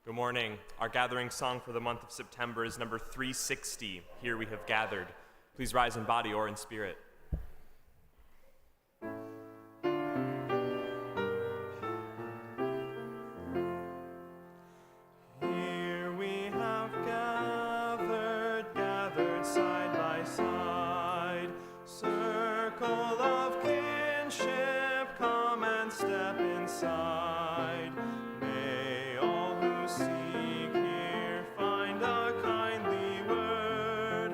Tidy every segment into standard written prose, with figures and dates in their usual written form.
Good morning. Our gathering song for the month of September is number 360, Here We Have Gathered. Please rise in body or in spirit. Here we have gathered, gathered side by side, circle of kinship, come and step inside. May all who seek here find a kindly word.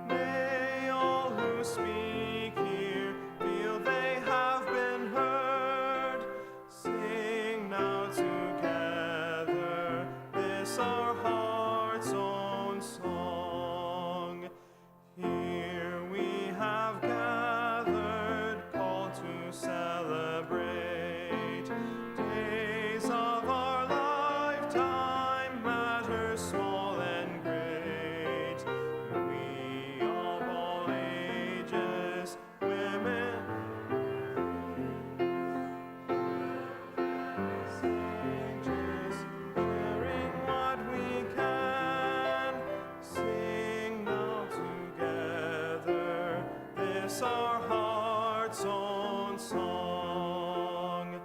May all who speak here feel they have been heard. Sing now together this our heart's own song. Here we have gathered, called to celebrate days of our lifetime, matters small and great. We of all ages, women, sages, sharing what we can. Sing now together this our heart's own song.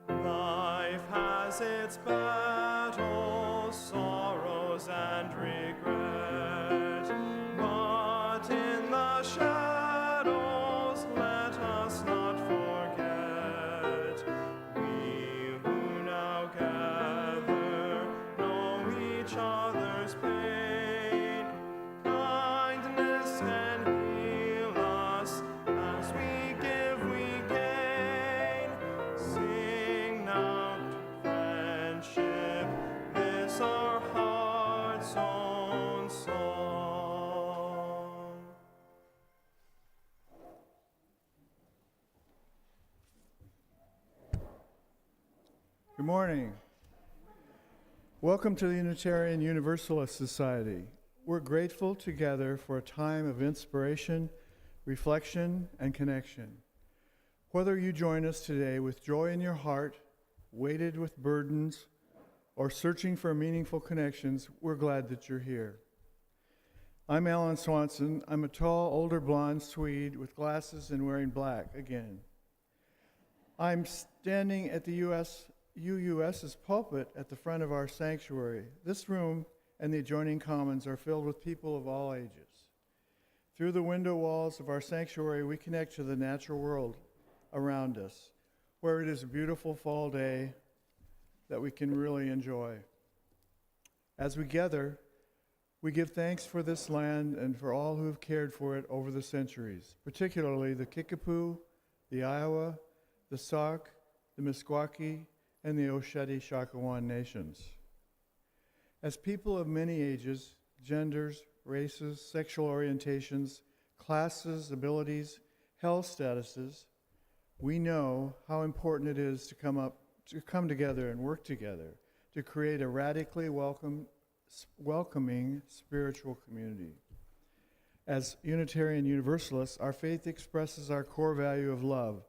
Life has its battles, sorrows and regret, but in the shadows let us not forget. We who now gather know each other's pain. Kindness can heal us, as we give we gain. Sing now to friendship this our heart's own song. Good morning. Welcome to the Unitarian Universalist Society. We're grateful together for a time of inspiration, reflection, and connection. Whether you join us today with joy in your heart, weighted with burdens, or searching for meaningful connections, we're glad that you're here. I'm Alan Swanson. I'm a tall, older blonde Swede with glasses and wearing black again. I'm standing at the UUS's pulpit at the front of our sanctuary. This room and the adjoining commons are filled with people of all ages. Through the window walls of our sanctuary, we connect to the natural world around us, where it is a beautiful fall day that we can really enjoy. As we gather, we give thanks for this land and for all who have cared for it over the centuries, particularly the Kickapoo, the Iowa, the Sauk, the Meskwaki, and the Osheti-Shakawan nations. As people of many ages, genders, races, sexual orientations, classes, abilities, health statuses, we know how important it is to come together and work together to create a radically welcoming spiritual community. As Unitarian Universalists, our faith expresses our core value of love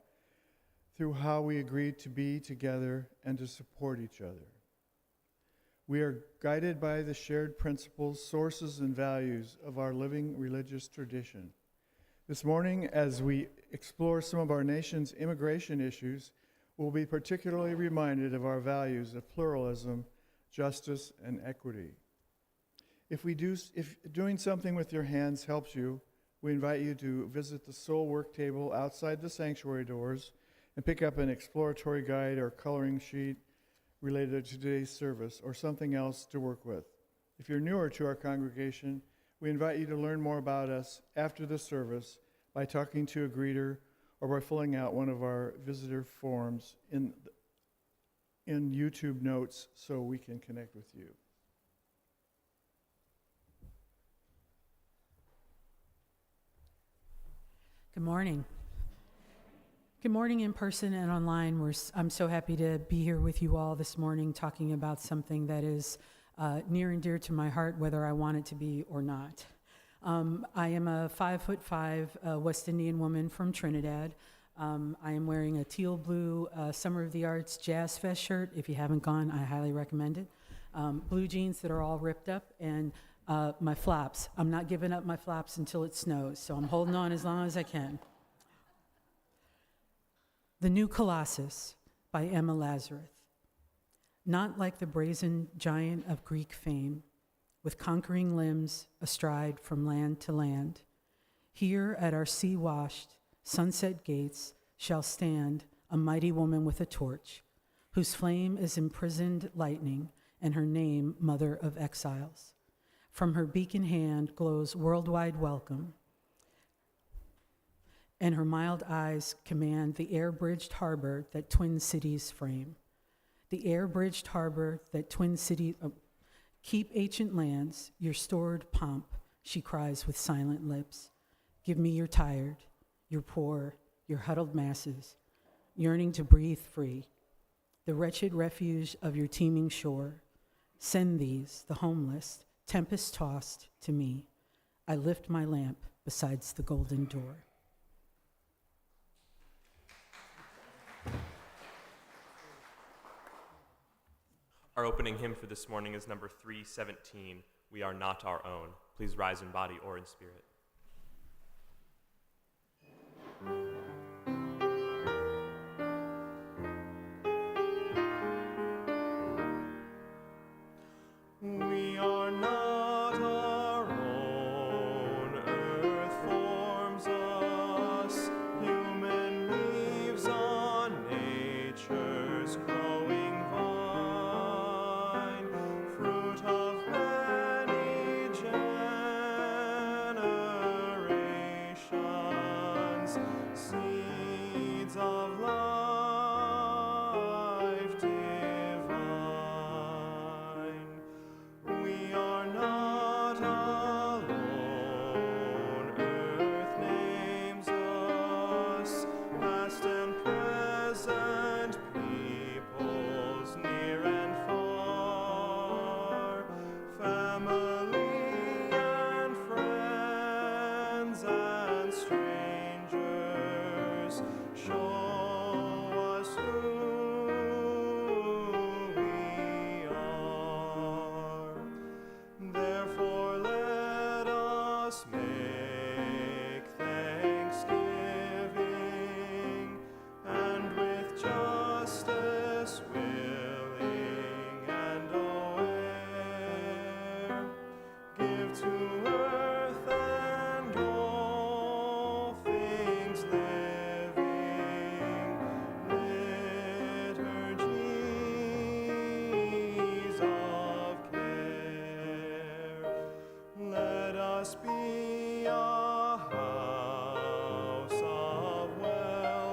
through how we agree to be together and to support each other. We are guided by the shared principles, sources, and values of our living religious tradition. This morning, as we explore some of our nation's immigration issues, we'll be particularly reminded of our values of pluralism, justice, and equity. If doing something with your hands helps you, we invite you to visit the Soul Work Table outside the sanctuary doors and pick up an exploratory guide or coloring sheet related to today's service or something else to work with. If you're newer to our congregation, we invite you to learn more about us after the service by talking to a greeter or by filling out one of our visitor forms in YouTube notes so we can connect with you. Good morning. Good morning in person and online. I'm so happy to be here with you all this morning talking about something that is near and dear to my heart, whether I want it to be or not. I am a 5'5" West Indian woman from Trinidad. I am wearing a teal blue Summer of the Arts Jazz Fest shirt. If you haven't gone, I highly recommend it. blue jeans that are all ripped up, and my flaps. I'm not giving up my flaps until it snows, so I'm holding on as long as I can. The New Colossus by Emma Lazarus. Not like the brazen giant of Greek fame, with conquering limbs astride from land to land, here at our sea-washed, sunset gates shall stand a mighty woman with a torch, whose flame is imprisoned lightning, and her name Mother of Exiles. From her beacon hand glows worldwide welcome, and her mild eyes command the air-bridged harbor that twin cities frame. The air-bridged harbor that twin cities... keep ancient lands, your stored pomp, she cries with silent lips. Give me your tired, your poor, your huddled masses, yearning to breathe free, the wretched refuge of your teeming shore. Send these, the homeless, tempest-tossed, to me. I lift my lamp besides the golden door. Our opening hymn for this morning is number 317, We Are Not Our Own. Please rise in body or in spirit. We are not our own, earth forms us, human leaves on nature's growing vine, fruit of many generations, seeds of life divine. We are not alone, earth names us, past and present, peoples near and far, family and friends and strangers, show us who we are. Therefore let us make thanksgiving, and with justice willing and aware, give to earth and all things living liturgies of care. Let us be a house of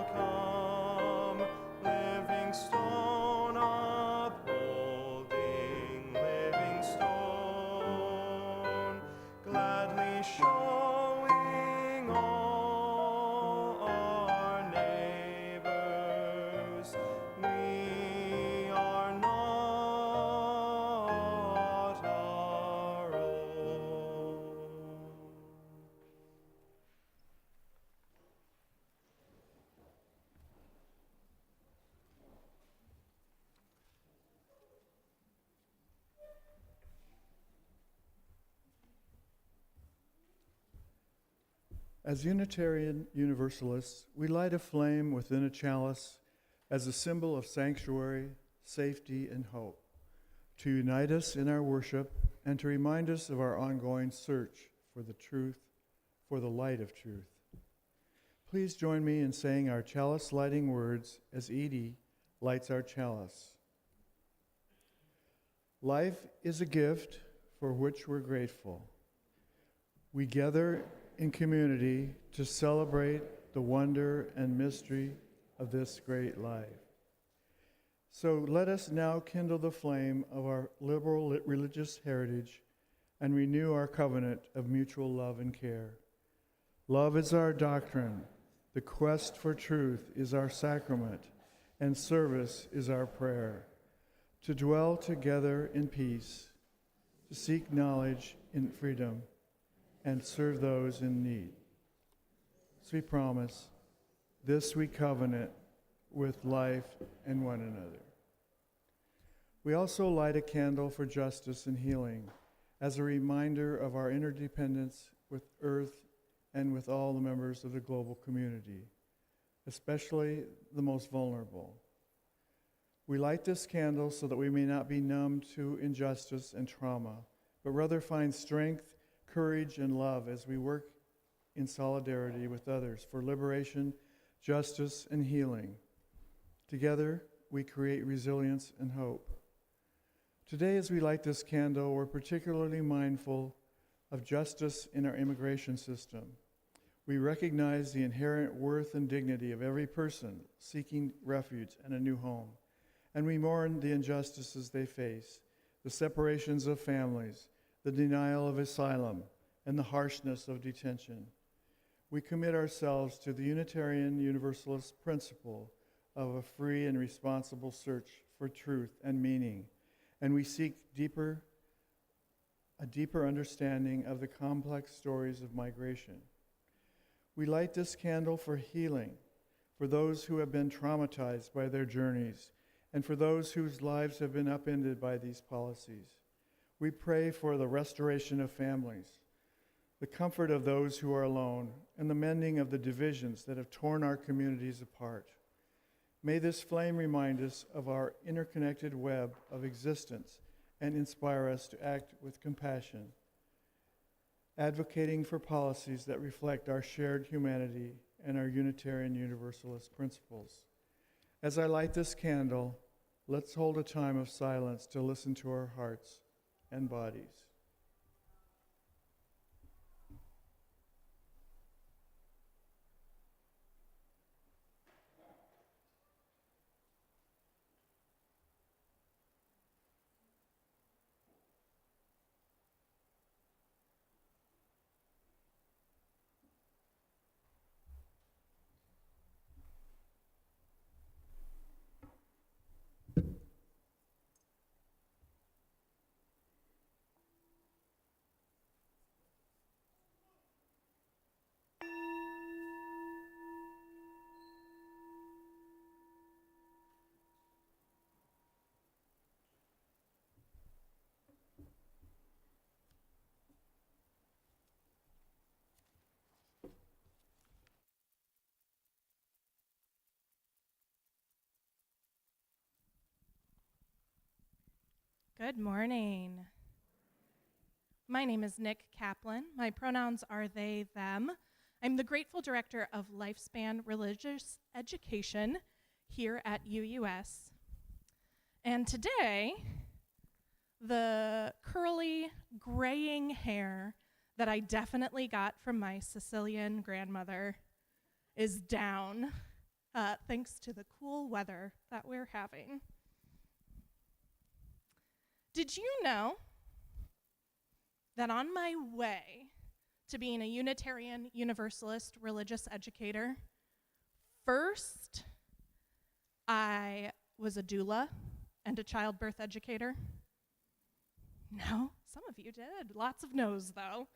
welcome, living stone upholding living stone, gladly showing all our neighbors we are not our own. As Unitarian Universalists, we light a flame within a chalice as a symbol of sanctuary, safety, and hope, to unite us in our worship and to remind us of our ongoing search for the truth, for the light of truth. Please join me in saying our chalice lighting words as Edie lights our chalice. Life is a gift for which we're grateful. We gather in community to celebrate the wonder and mystery of this great life. So let us now kindle the flame of our liberal religious heritage and renew our covenant of mutual love and care. Love is our doctrine, the quest for truth is our sacrament, and service is our prayer. To dwell together in peace, to seek knowledge in freedom, and serve those in need. So we promise, this we covenant with life and one another. We also light a candle for justice and healing as a reminder of our interdependence with Earth and with all the members of the global community, especially the most vulnerable. We light this candle so that we may not be numb to injustice and trauma, but rather find strength, courage, and love as we work in solidarity with others for liberation, justice, and healing. Together, we create resilience and hope. Today, as we light this candle, we're particularly mindful of justice in our immigration system. We recognize the inherent worth and dignity of every person seeking refuge and a new home, and we mourn the injustices they face, the separations of families, the denial of asylum, and the harshness of detention. We commit ourselves to the Unitarian Universalist principle of a free and responsible search for truth and meaning, and we seek a deeper understanding of the complex stories of migration. We light this candle for healing, for those who have been traumatized by their journeys, and for those whose lives have been upended by these policies. We pray for the restoration of families, the comfort of those who are alone, and the mending of the divisions that have torn our communities apart. May this flame remind us of our interconnected web of existence and inspire us to act with compassion, advocating for policies that reflect our shared humanity and our Unitarian Universalist principles. As I light this candle, let's hold a time of silence to listen to our hearts and bodies. Good morning. My name is Nick Kaplan. My pronouns are they, them. I'm the grateful director of Lifespan Religious Education here at UUS. And today, the curly, graying hair that I definitely got from my Sicilian grandmother is down, thanks to the cool weather that we're having. Did you know that on my way to being a Unitarian Universalist religious educator, first I was a doula and a childbirth educator? No, some of you did. Lots of no's, though.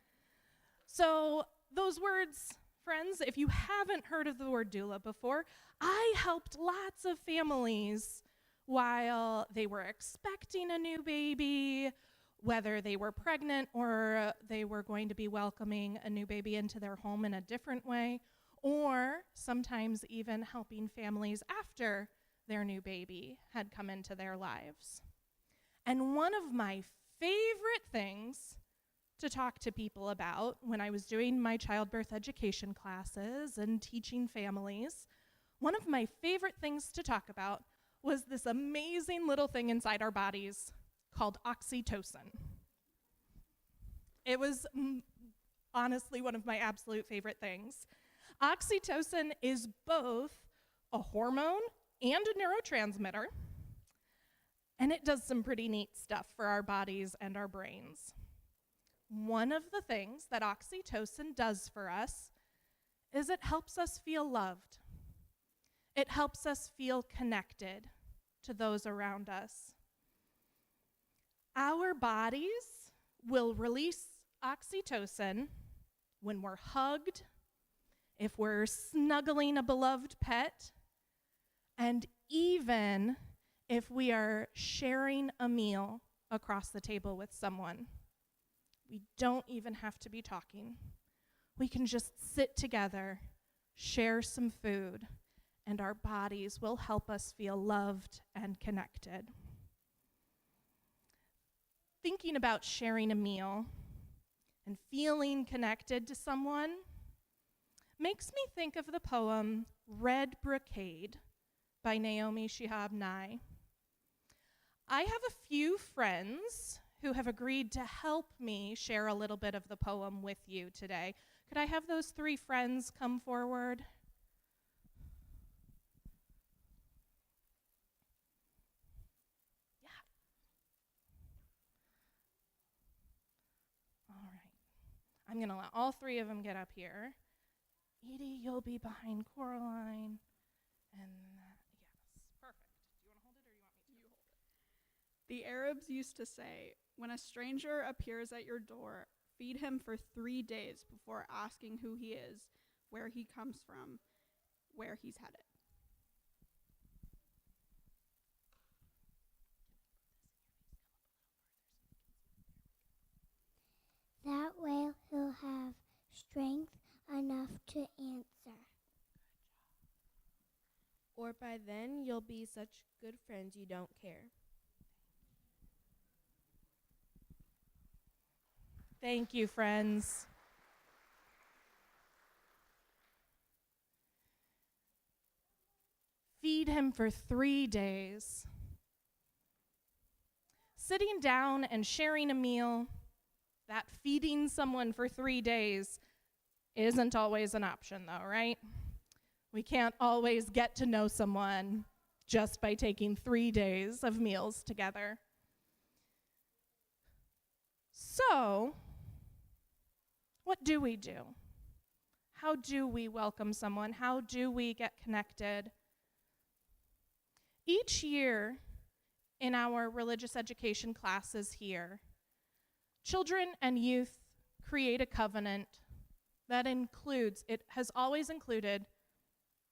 So those words, friends, if you haven't heard of the word doula before, I helped lots of families while they were expecting a new baby, whether they were pregnant or they were going to be welcoming a new baby into their home in a different way, or sometimes even helping families after their new baby had come into their lives. And one of my favorite things to talk to people about when I was doing my childbirth education classes and teaching families, one of my favorite things to talk about was this amazing little thing inside our bodies called oxytocin. It was honestly one of my absolute favorite things. Oxytocin is both a hormone and a neurotransmitter, and it does some pretty neat stuff for our bodies and our brains. One of the things that oxytocin does for us is it helps us feel loved. It helps us feel connected to those around us. Our bodies will release oxytocin when we're hugged, if we're snuggling a beloved pet, and even if we are sharing a meal across the table with someone. We don't even have to be talking. We can just sit together, share some food, and our bodies will help us feel loved and connected. Thinking about sharing a meal and feeling connected to someone makes me think of the poem Red Brocade by Naomi Shihab Nye. I have a few friends who have agreed to help me share a little bit of the poem with you today. Could I have those 3 friends come forward? Yeah. All right. I'm going to let all 3 of them get up here. Edie, you'll be behind Coraline. And yes, perfect. Do you want to hold it or you want me to? You hold it. The Arabs used to say, when a stranger appears at your door, feed him for 3 days before asking who he is, where he comes from, where he's headed. That way he'll have strength enough to answer. Or by then, you'll be such good friends you don't care. Thank you, friends. Feed him for 3 days. Sitting down and sharing a meal, that feeding someone for 3 days isn't always an option, though, right? We can't always get to know someone just by taking 3 days of meals together. So, what do we do? How do we welcome someone? How do we get connected? Each year in our religious education classes here, children and youth create a covenant that includes, it has always included,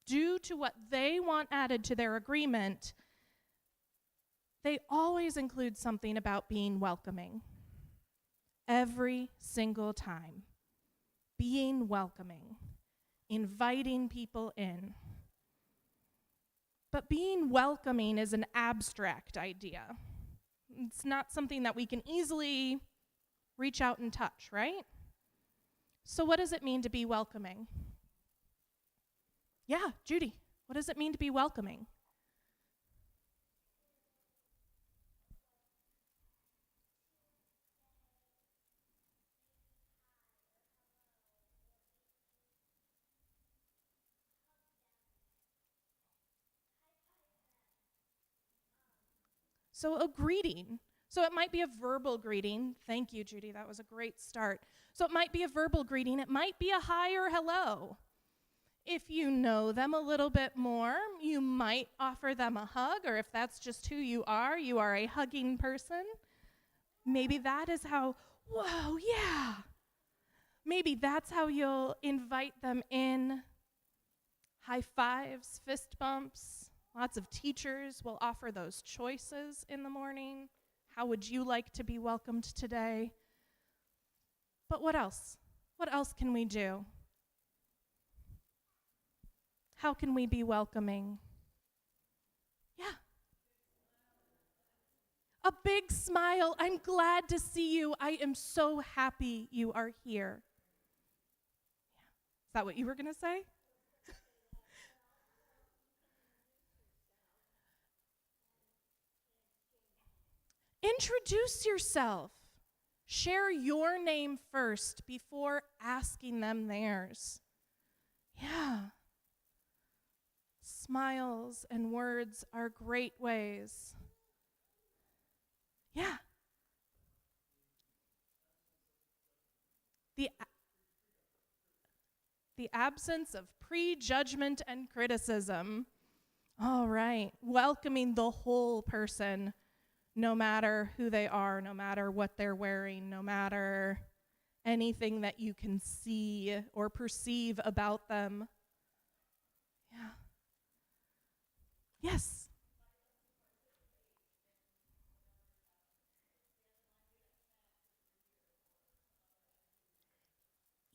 due to what they want added to their agreement, they always include something about being welcoming. Every single time. Being welcoming. Inviting people in. But being welcoming is an abstract idea. It's not something that we can easily reach out and touch, right? So what does it mean to be welcoming? Yeah, Judy, what does it mean to be welcoming? So a greeting. So it might be a verbal greeting. Thank you, Judy. That was a great start. So it might be a verbal greeting. It might be a hi or hello. If you know them a little bit more, you might offer them a hug, or if that's just who you are a hugging person. Maybe that is how, whoa, yeah. Maybe that's how you'll invite them in. High fives, fist bumps. Lots of teachers will offer those choices in the morning. How would you like to be welcomed today? But what else? What else can we do? How can we be welcoming? Yeah. A big smile. I'm glad to see you. I am so happy you are here. Yeah. Is that what you were going to say? Introduce yourself. Share your name first before asking them theirs. Yeah. Smiles and words are great ways. Yeah. The absence of prejudgment and criticism. All right. Welcoming the whole person. No matter who they are, no matter what they're wearing, no matter anything that you can see or perceive about them. Yeah. Yes.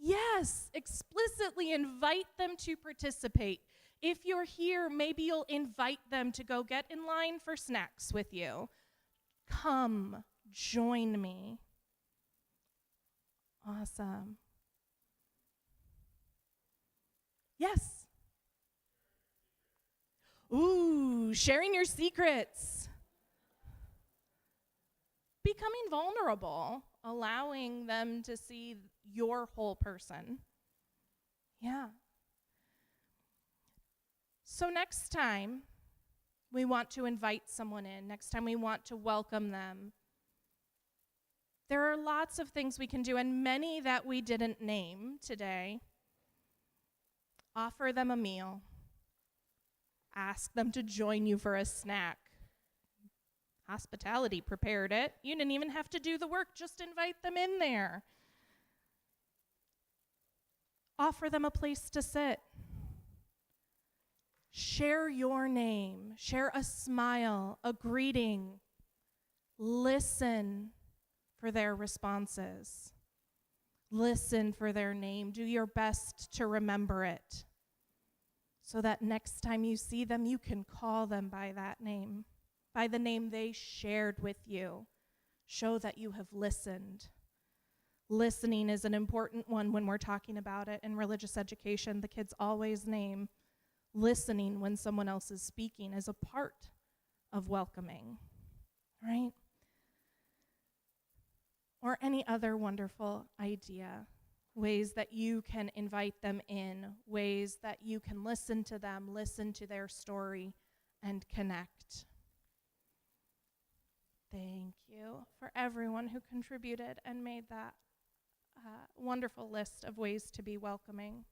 Yes, explicitly invite them to participate. If you're here, maybe you'll invite them to go get in line for snacks with you. Come, join me. Awesome. Yes. Ooh, sharing your secrets. Becoming vulnerable, allowing them to see your whole person. Yeah. So next time we want to invite someone in, next time we want to welcome them, there are lots of things we can do, and many that we didn't name today. Offer them a meal. Ask them to join you for a snack. Hospitality prepared it. You didn't even have to do the work, just invite them in there. Offer them a place to sit. Share your name. Share a smile, a greeting. Listen for their responses. Listen for their name. Do your best to remember it so that next time you see them, you can call them by that name, by the name they shared with you. Show that you have listened. Listening is an important one when we're talking about it in religious education. The kids always name listening when someone else is speaking as a part of welcoming, right? Or any other wonderful idea, ways that you can invite them in, ways that you can listen to them, listen to their story, and connect. Thank you for everyone who contributed and made that wonderful list of ways to be welcoming.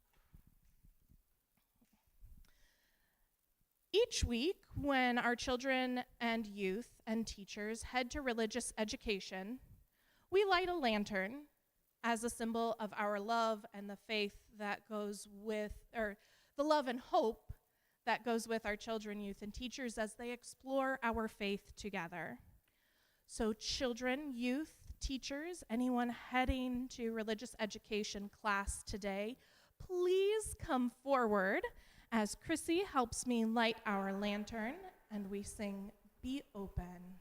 Each week, when our children and youth and teachers head to religious education, we light a lantern as a symbol of our love and the faith that goes with, or the love and hope that goes with our children, youth, and teachers as they explore our faith together. So children, youth, teachers, anyone heading to religious education class today, please come forward as Chrissy helps me light our lantern and we sing, "Be Open."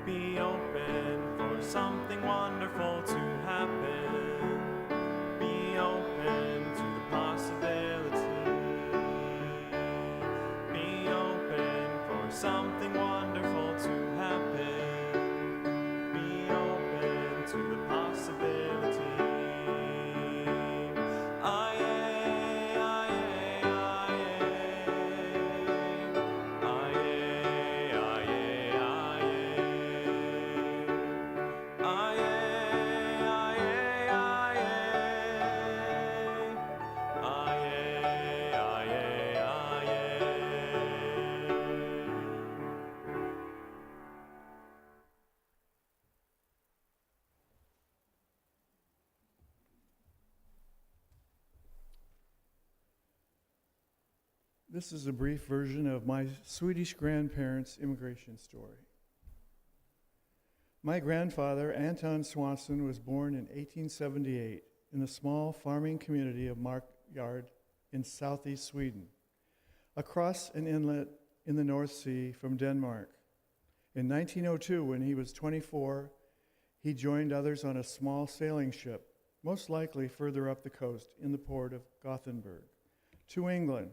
Be open for something wonderful to happen. Be open to the possibility. Be open for something wonderful to happen. Be open to the possibility. Aye, aye, aye, aye, This is a brief version of my Swedish grandparents' immigration story. My grandfather, Anton Swanson, was born in 1878 in the small farming community of Markyard in southeast Sweden, across an inlet in the North Sea from Denmark. In 1902, when he was 24, he joined others on a small sailing ship, most likely further up the coast in the port of Gothenburg, to England,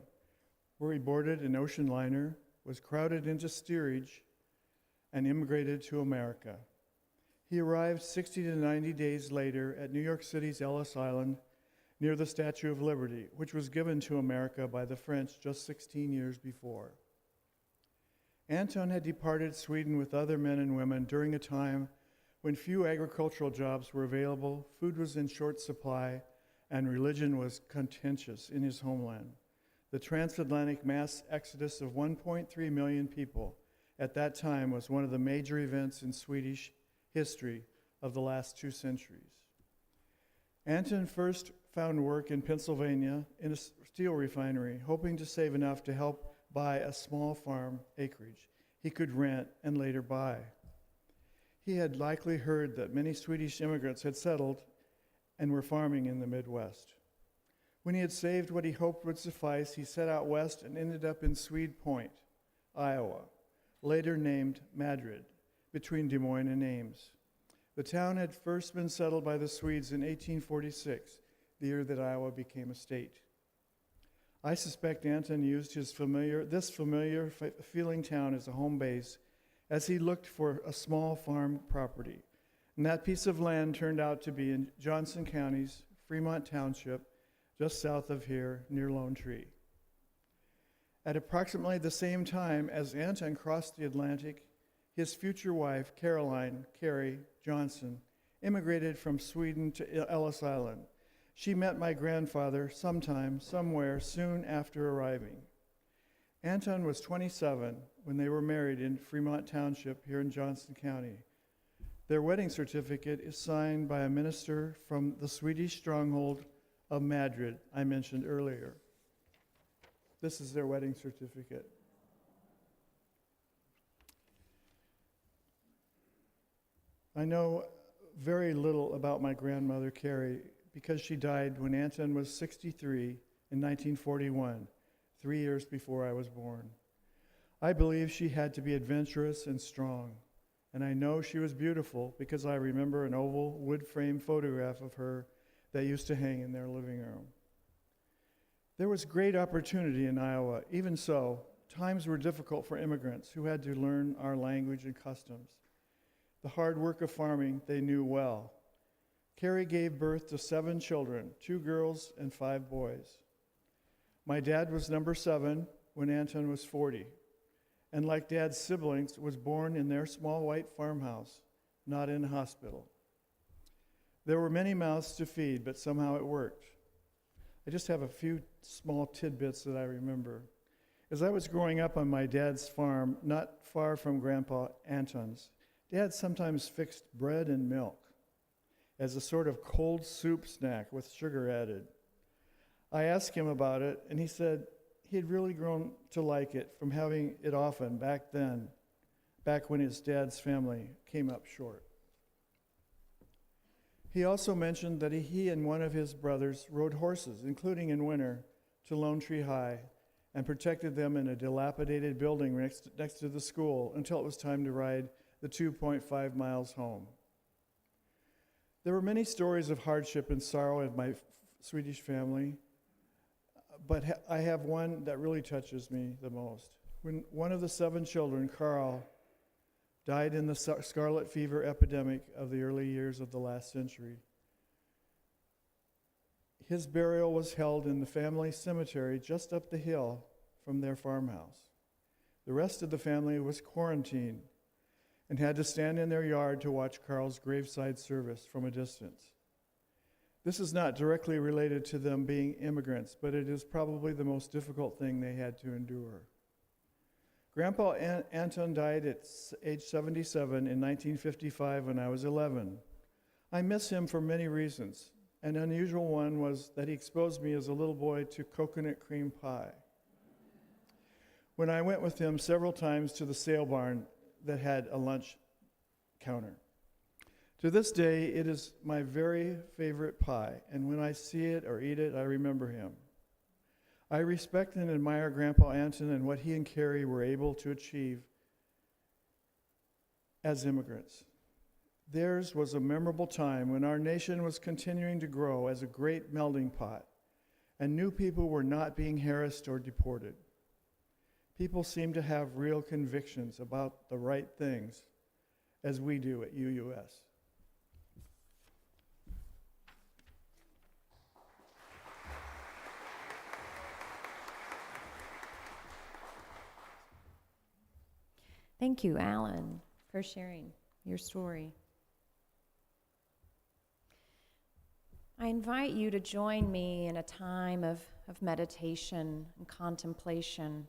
where he boarded an ocean liner, was crowded into steerage, and immigrated to America. He arrived 60 to 90 days later at New York City's Ellis Island near the Statue of Liberty, which was given to America by the French just 16 years before. Anton had departed Sweden with other men and women during a time when few agricultural jobs were available, food was in short supply, and religion was contentious in his homeland. The transatlantic mass exodus of 1.3 million people at that time was one of the major events in Swedish history of the last 2 centuries. Anton first found work in Pennsylvania in a steel refinery, hoping to save enough to help buy a small farm acreage. he could rent and later buy. He had likely heard that many Swedish immigrants had settled and were farming in the Midwest. When he had saved what he hoped would suffice, he set out west and ended up in Swede Point, Iowa, later named Madrid, between Des Moines and Ames. The town had first been settled by the Swedes in 1846, the year that Iowa became a state. I suspect Anton used this familiar feeling town as a home base as he looked for a small farm property. And that piece of land turned out to be in Johnson County's Fremont Township, just south of here, near Lone Tree. At approximately the same time as Anton crossed the Atlantic, his future wife, Carrie Johnson, immigrated from Sweden to Ellis Island. She met my grandfather sometime, somewhere, soon after arriving. Anton was 27 when they were married in Fremont Township here in Johnson County. Their wedding certificate is signed by a minister from the Swedish stronghold of Madrid I mentioned earlier. This is their wedding certificate. I know very little about my grandmother, Carrie, because she died when Anton was 63 in 1941, 3 years before I was born. I believe she had to be adventurous and strong, and I know she was beautiful because I remember an oval wood-frame photograph of her that used to hang in their living room. There was great opportunity in Iowa. Even so, times were difficult for immigrants who had to learn our language and customs. The hard work of farming they knew well. Carrie gave birth to 7 children, 2 girls and 5 boys. My dad was number 7 when Anton was 40, and like Dad's siblings, was born in their small white farmhouse, not in a hospital. There were many mouths to feed, but somehow it worked. I just have a few small tidbits that I remember. As I was growing up on my dad's farm, not far from Grandpa Anton's, Dad sometimes fixed bread and milk as a sort of cold soup snack with sugar added. I asked him about it, and he said he had really grown to like it from having it often back then, back when his dad's family came up short. He also mentioned that he and one of his brothers rode horses, including in winter, to Lone Tree High and protected them in a dilapidated building next to the school until it was time to ride the 2.5 miles home. There were many stories of hardship and sorrow in my Swedish family, but I have one that really touches me the most. When one of the 7 children, Carl, died in the scarlet fever epidemic of the early years of the last century, his burial was held in the family cemetery just up the hill from their farmhouse. The rest of the family was quarantined and had to stand in their yard to watch Carl's graveside service from a distance. This is not directly related to them being immigrants, but it is probably the most difficult thing they had to endure. Grandpa Anton died at age 77 in 1955 when I was 11. I miss him for many reasons. An unusual one was that he exposed me as a little boy to coconut cream pie. When I went with him several times to the sale barn that had a lunch counter. To this day, it is my very favorite pie, and when I see it or eat it, I remember him. I respect and admire Grandpa Anton and what he and Carrie were able to achieve as immigrants. Theirs was a memorable time when our nation was continuing to grow as a great melting pot, and new people were not being harassed or deported. People seem to have real convictions about the right things, as we do at UUS. Thank you, Alan, for sharing your story. I invite you to join me in a time of meditation and contemplation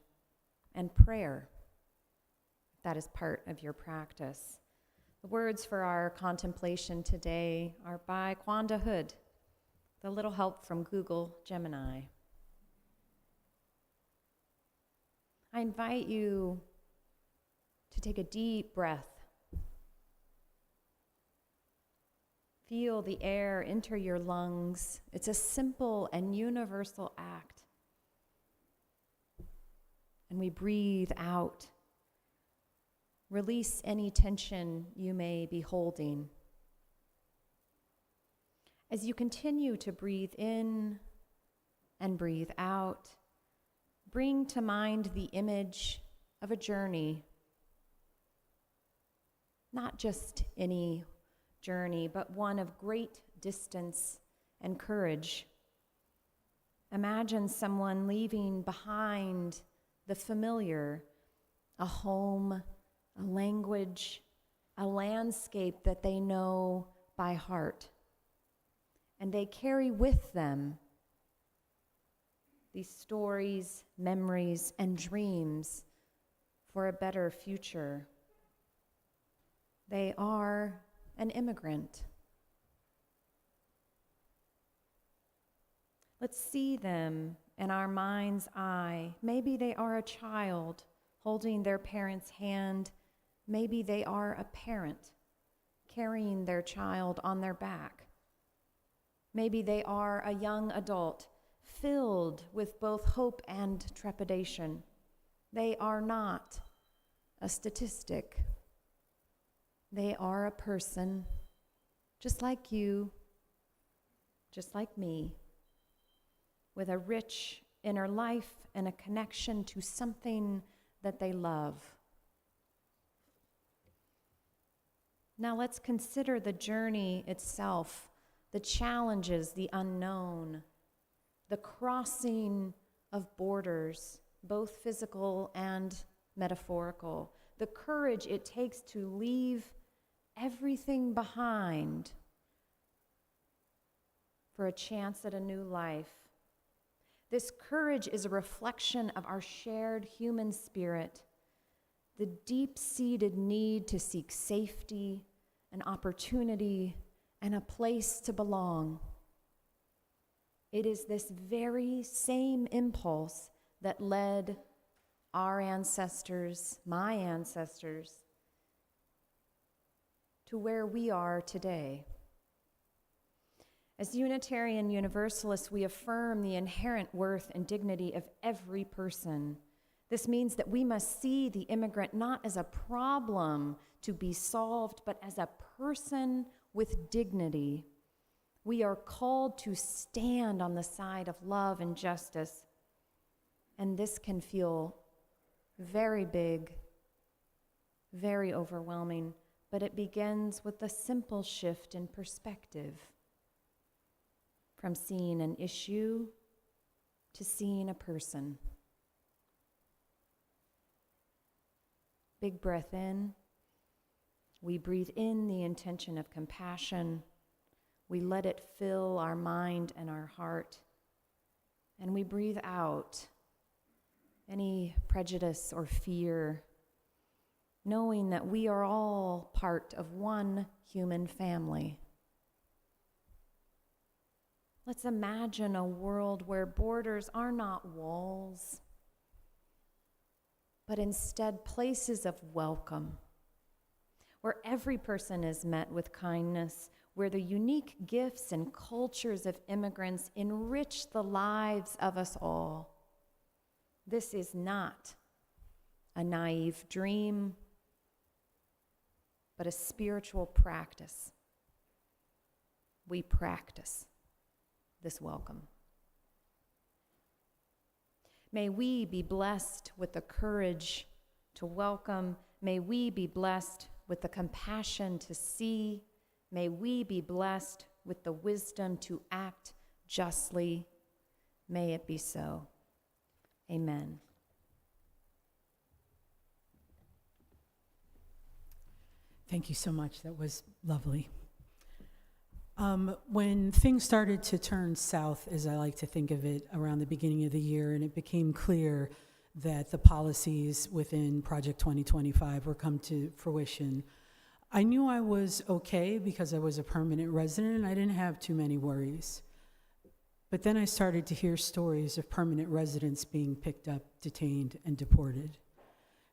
and prayer. That is part of your practice. The words for our contemplation today are by Quanda Hood, with a little help from Google Gemini. I invite you take a deep breath. Feel the air enter your lungs. It's a simple and universal act. And we breathe out. Release any tension you may be holding. As you continue to breathe in and breathe out, bring to mind the image of a journey. Not just any journey, but one of great distance and courage. Imagine someone leaving behind the familiar, a home, a language, a landscape that they know by heart. And they carry with them these stories, memories, and dreams for a better future. They are an immigrant. Let's see them in our mind's eye. Maybe they are a child holding their parent's hand. Maybe they are a parent carrying their child on their back. Maybe they are a young adult filled with both hope and trepidation. They are not a statistic. They are a person, just like you, just like me, with a rich inner life and a connection to something that they love. Now let's consider the journey itself, the challenges, the unknown, the crossing of borders, both physical and metaphorical, the courage it takes to leave everything behind for a chance at a new life. This courage is a reflection of our shared human spirit, the deep-seated need to seek safety, an opportunity, and a place to belong. It is this very same impulse that led our ancestors, my ancestors, to where we are today. As Unitarian Universalists, we affirm the inherent worth and dignity of every person. This means that we must see the immigrant not as a problem to be solved, but as a person with dignity. We are called to stand on the side of love and justice, and this can feel very big, very overwhelming, but it begins with a simple shift in perspective. From seeing an issue to seeing a person. Big breath in. We breathe in the intention of compassion. We let it fill our mind and our heart. And we breathe out any prejudice or fear, knowing that we are all part of one human family. Let's imagine a world where borders are not walls, but instead places of welcome, where every person is met with kindness, where the unique gifts and cultures of immigrants enrich the lives of us all. This is not a naive dream, but a spiritual practice. We practice this welcome. May we be blessed with the courage to welcome. May we be blessed with the compassion to see. May we be blessed with the wisdom to act justly. May it be so. Amen. Thank you so much. That was lovely. When things started to turn south, as I like to think of it, around the beginning of the year, and it became clear that the policies within Project 2025 were come to fruition, I knew I was okay because I was a permanent resident and I didn't have too many worries. But then I started to hear stories of permanent residents being picked up, detained, and deported.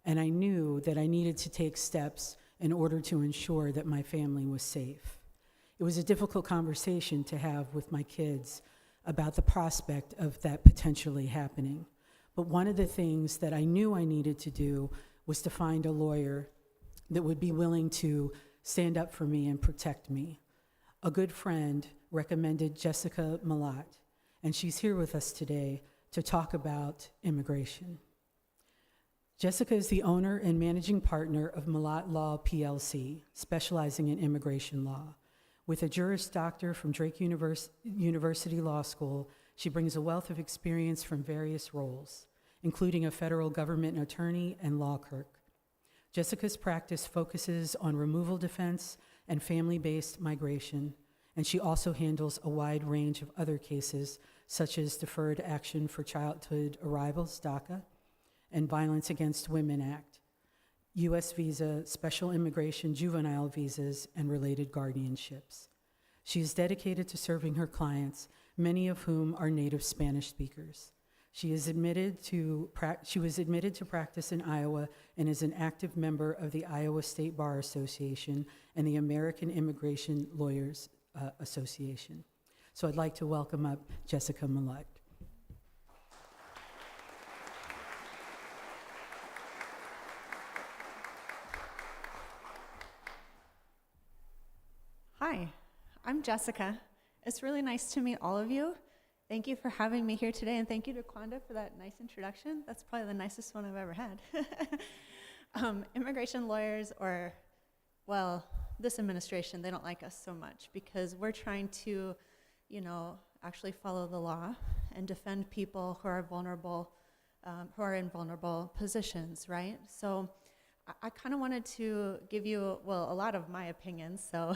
and I knew that I needed to take steps in order to ensure that my family was safe. It was a difficult conversation to have with my kids about the prospect of that potentially happening. But one of the things that I knew I needed to do was to find a lawyer that would be willing to stand up for me and protect me. A good friend recommended Jessica Malat, and she's here with us today to talk about immigration. Jessica is the owner and managing partner of Malat Law PLC, specializing in immigration law. With a Juris Doctor from Drake University Law School, she brings a wealth of experience from various roles, including a federal government attorney and law clerk. Jessica's practice focuses on removal defense and family-based migration, and she also handles a wide range of other cases, such as Deferred Action for Childhood Arrivals, DACA, and Violence Against Women Act, U.S. visa, special immigration, juvenile visas, and related guardianships. She is dedicated to serving her clients, many of whom are native Spanish speakers. She was admitted to practice in Iowa and is an active member of the Iowa State Bar Association and the American Immigration Lawyers Association. So I'd like to welcome up Jessica Malat. Hi, I'm Jessica. It's really nice to meet all of you. Thank you for having me here today, and thank you to Quanda for that nice introduction. That's probably the nicest one I've ever had. Immigration lawyers, or, well, this administration, they don't like us so much because we're trying to, actually follow the law and defend people who are vulnerable, who are in vulnerable positions, right? So I kind of wanted to give you, a lot of my opinions, so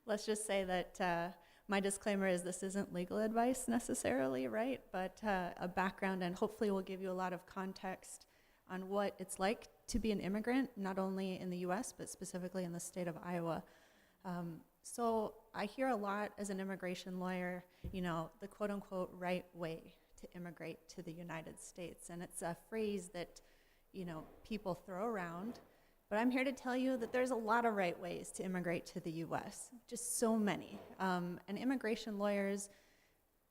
let's just say that my disclaimer is this isn't legal advice necessarily, right? But a background, and hopefully will give you a lot of context on what it's like to be an immigrant, not only in the US, but specifically in the state of Iowa. So I hear a lot as an immigration lawyer, the quote unquote right way to immigrate to the United States. And it's a phrase that, people throw around. But I'm here to tell you that there's a lot of right ways to immigrate to the US, just so many. And immigration lawyers,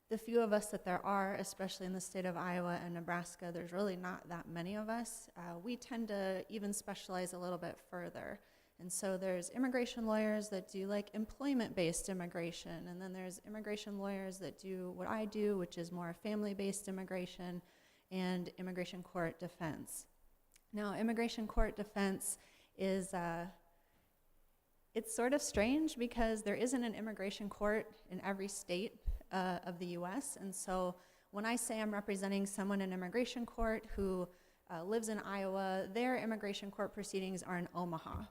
the few of us that there are, especially in the state of Iowa and Nebraska, there's really not that many of us. We tend to even specialize a little bit further. And so there's immigration lawyers that do like employment-based immigration, and then there's immigration lawyers that do what I do, which is more family-based immigration and immigration court defense. Now, immigration court defense is, it's sort of strange because there isn't an immigration court in every state of the US. And so when I say I'm representing someone in immigration court who lives in Iowa, their immigration court proceedings are in Omaha.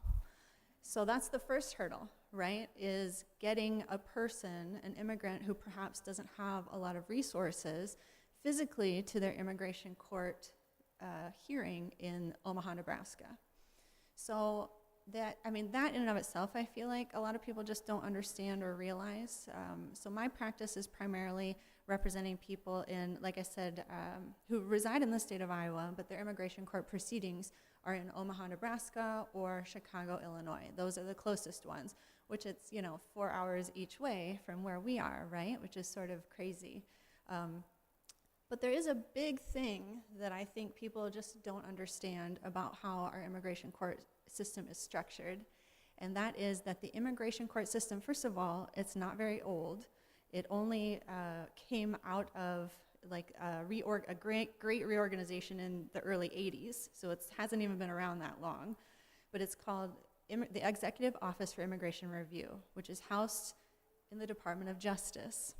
So that's the first hurdle, right, is getting a person, an immigrant who perhaps doesn't have a lot of resources, physically to their immigration court hearing in Omaha, Nebraska. So that in and of itself, I feel like a lot of people just don't understand or realize. So my practice is primarily representing people in, like I said, who reside in the state of Iowa, but their immigration court proceedings are in Omaha, Nebraska, or Chicago, Illinois. Those are the closest ones, which it's, 4 hours each way from where we are, right? Which is sort of crazy. But there is a big thing that I think people just don't understand about how our immigration court system is structured, and that is that the immigration court system, first of all, it's not very old. It only came out of like a great reorganization in the early 80s, so it hasn't even been around that long. But it's called the Executive Office for Immigration Review, which is housed in the Department of Justice.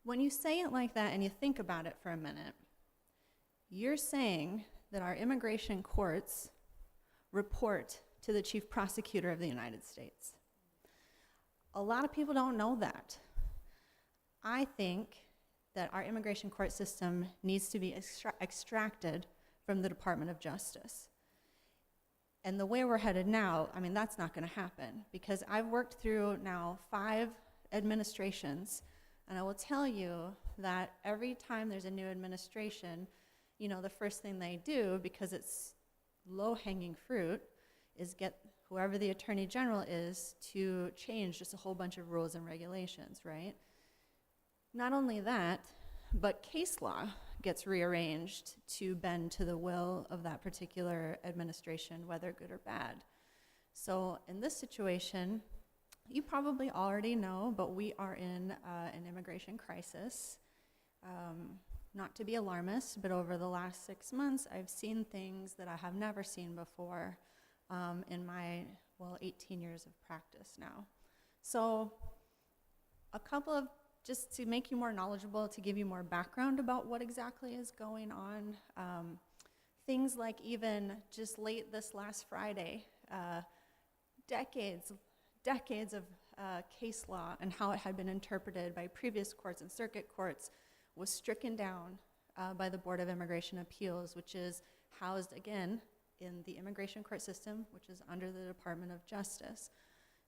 When you say it like that and you think about it for a minute, you're saying that our immigration courts report to the Chief Prosecutor of the United States. A lot of people don't know that. I think that our immigration court system needs to be extracted from the Department of Justice. And the way we're headed now, that's not going to happen, because I've worked through now 5 administrations, and I will tell you that every time there's a new administration, the first thing they do, because it's low-hanging fruit, is get whoever the Attorney General is to change just a whole bunch of rules and regulations, right? Not only that, but case law gets rearranged to bend to the will of that particular administration, whether good or bad. So in this situation, you probably already know, but we are in an immigration crisis. Not to be alarmist, but over the last 6 months, I've seen things that I have never seen before in my, 18 years of practice now. So a couple of, just to make you more knowledgeable, to give you more background about what exactly is going on, things like even just late this last Friday, decades of case law and how it had been interpreted by previous courts and circuit courts was stricken down by the Board of Immigration Appeals, which is housed, again, in the immigration court system, which is under the Department of Justice.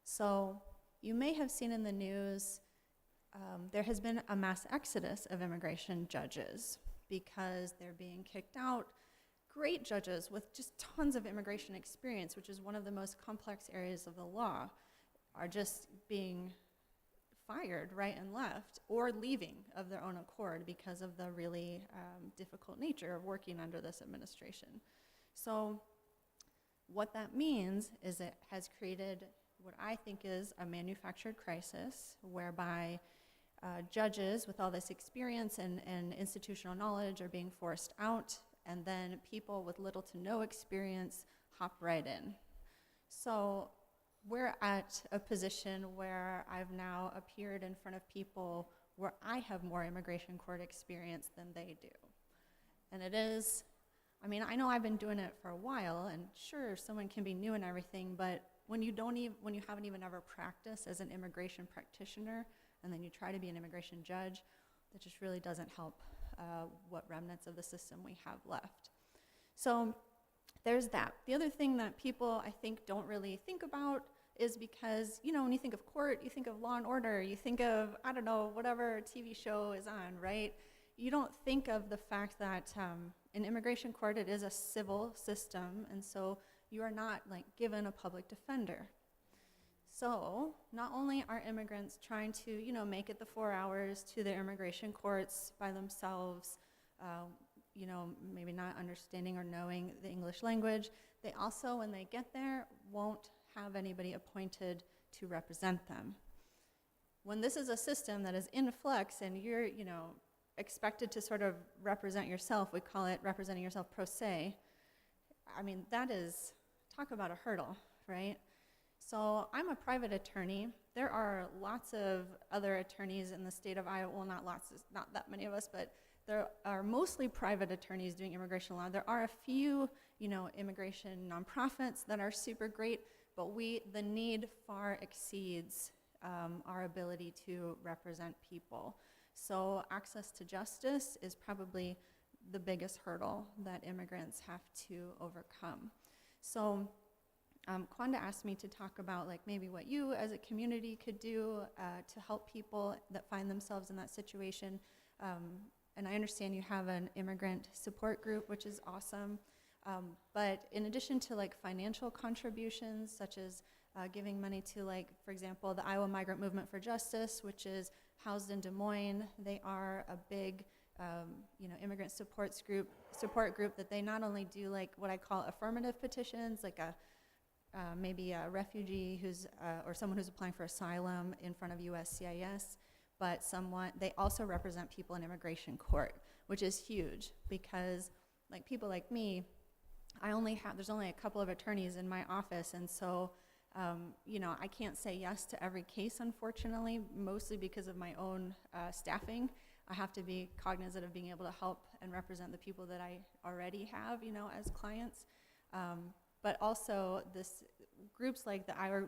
So you may have seen in the news, there has been a mass exodus of immigration judges because they're being kicked out. Great judges with just tons of immigration experience, which is one of the most complex areas of the law, are just being fired right and left or leaving of their own accord because of the really difficult nature of working under this administration. So what that means is it has created what I think is a manufactured crisis whereby judges with all this experience and institutional knowledge are being forced out, and then people with little to no experience hop right in. So we're at a position where I've now appeared in front of people where I have more immigration court experience than they do. And it is, I know I've been doing it for a while, and sure, someone can be new and everything, but when you haven't even ever practiced as an immigration practitioner, and then you try to be an immigration judge, that just really doesn't help what remnants of the system we have left. So there's that. The other thing that people, I think, don't really think about is because, when you think of court, you think of Law and Order, you think of, whatever TV show is on, right? You don't think of the fact that in immigration court, it is a civil system, and so you are not given a public defender. So not only are immigrants trying to, make it the 4 hours to their immigration courts by themselves, maybe not understanding or knowing the English language, they also, when they get there, won't have anybody appointed to represent them. When this is a system that is in flux and you're, expected to sort of represent yourself, we call it representing yourself pro se, that is, talk about a hurdle, right? So I'm a private attorney. There are lots of other attorneys in the state of Iowa. Well, not lots, not that many of us, but there are mostly private attorneys doing immigration law. There are a few, immigration nonprofits that are super great, but the need far exceeds our ability to represent people. So access to justice is probably the biggest hurdle that immigrants have to overcome. So Quanda asked me to talk about maybe what you as a community could do to help people that find themselves in that situation. And I understand you have an immigrant support group, which is awesome. But in addition to financial contributions, such as giving money to for example, the Iowa Migrant Movement for Justice, which is housed in Des Moines, they are a big immigrant support group that they not only do what I call affirmative petitions, maybe a refugee or someone who's applying for asylum in front of USCIS, but they also represent people in immigration court, which is huge because people like me, there's only a couple of attorneys in my office, and so I can't say yes to every case, unfortunately, mostly because of my own staffing. I have to be cognizant of being able to help and represent the people that I already have, as clients. But also groups like the Iowa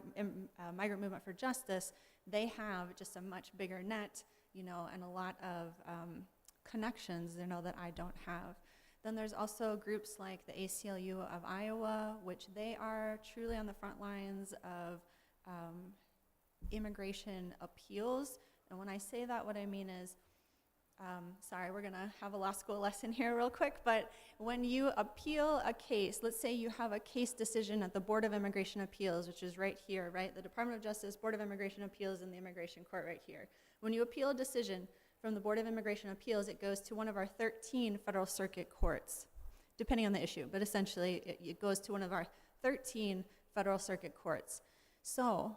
Migrant Movement for Justice, they have just a much bigger net, and a lot of connections, that I don't have. Then there's also groups like the ACLU of Iowa, which they are truly on the front lines of immigration appeals. And when I say that, what I mean is Sorry, we're going to have a law school lesson here real quick, but when you appeal a case, let's say you have a case decision at the Board of Immigration Appeals, which is right here, right? The Department of Justice, Board of Immigration Appeals, and the Immigration Court right here. When you appeal a decision from the Board of Immigration Appeals, it goes to one of our 13 federal circuit courts, depending on the issue, but essentially it goes to one of our 13 federal circuit courts. So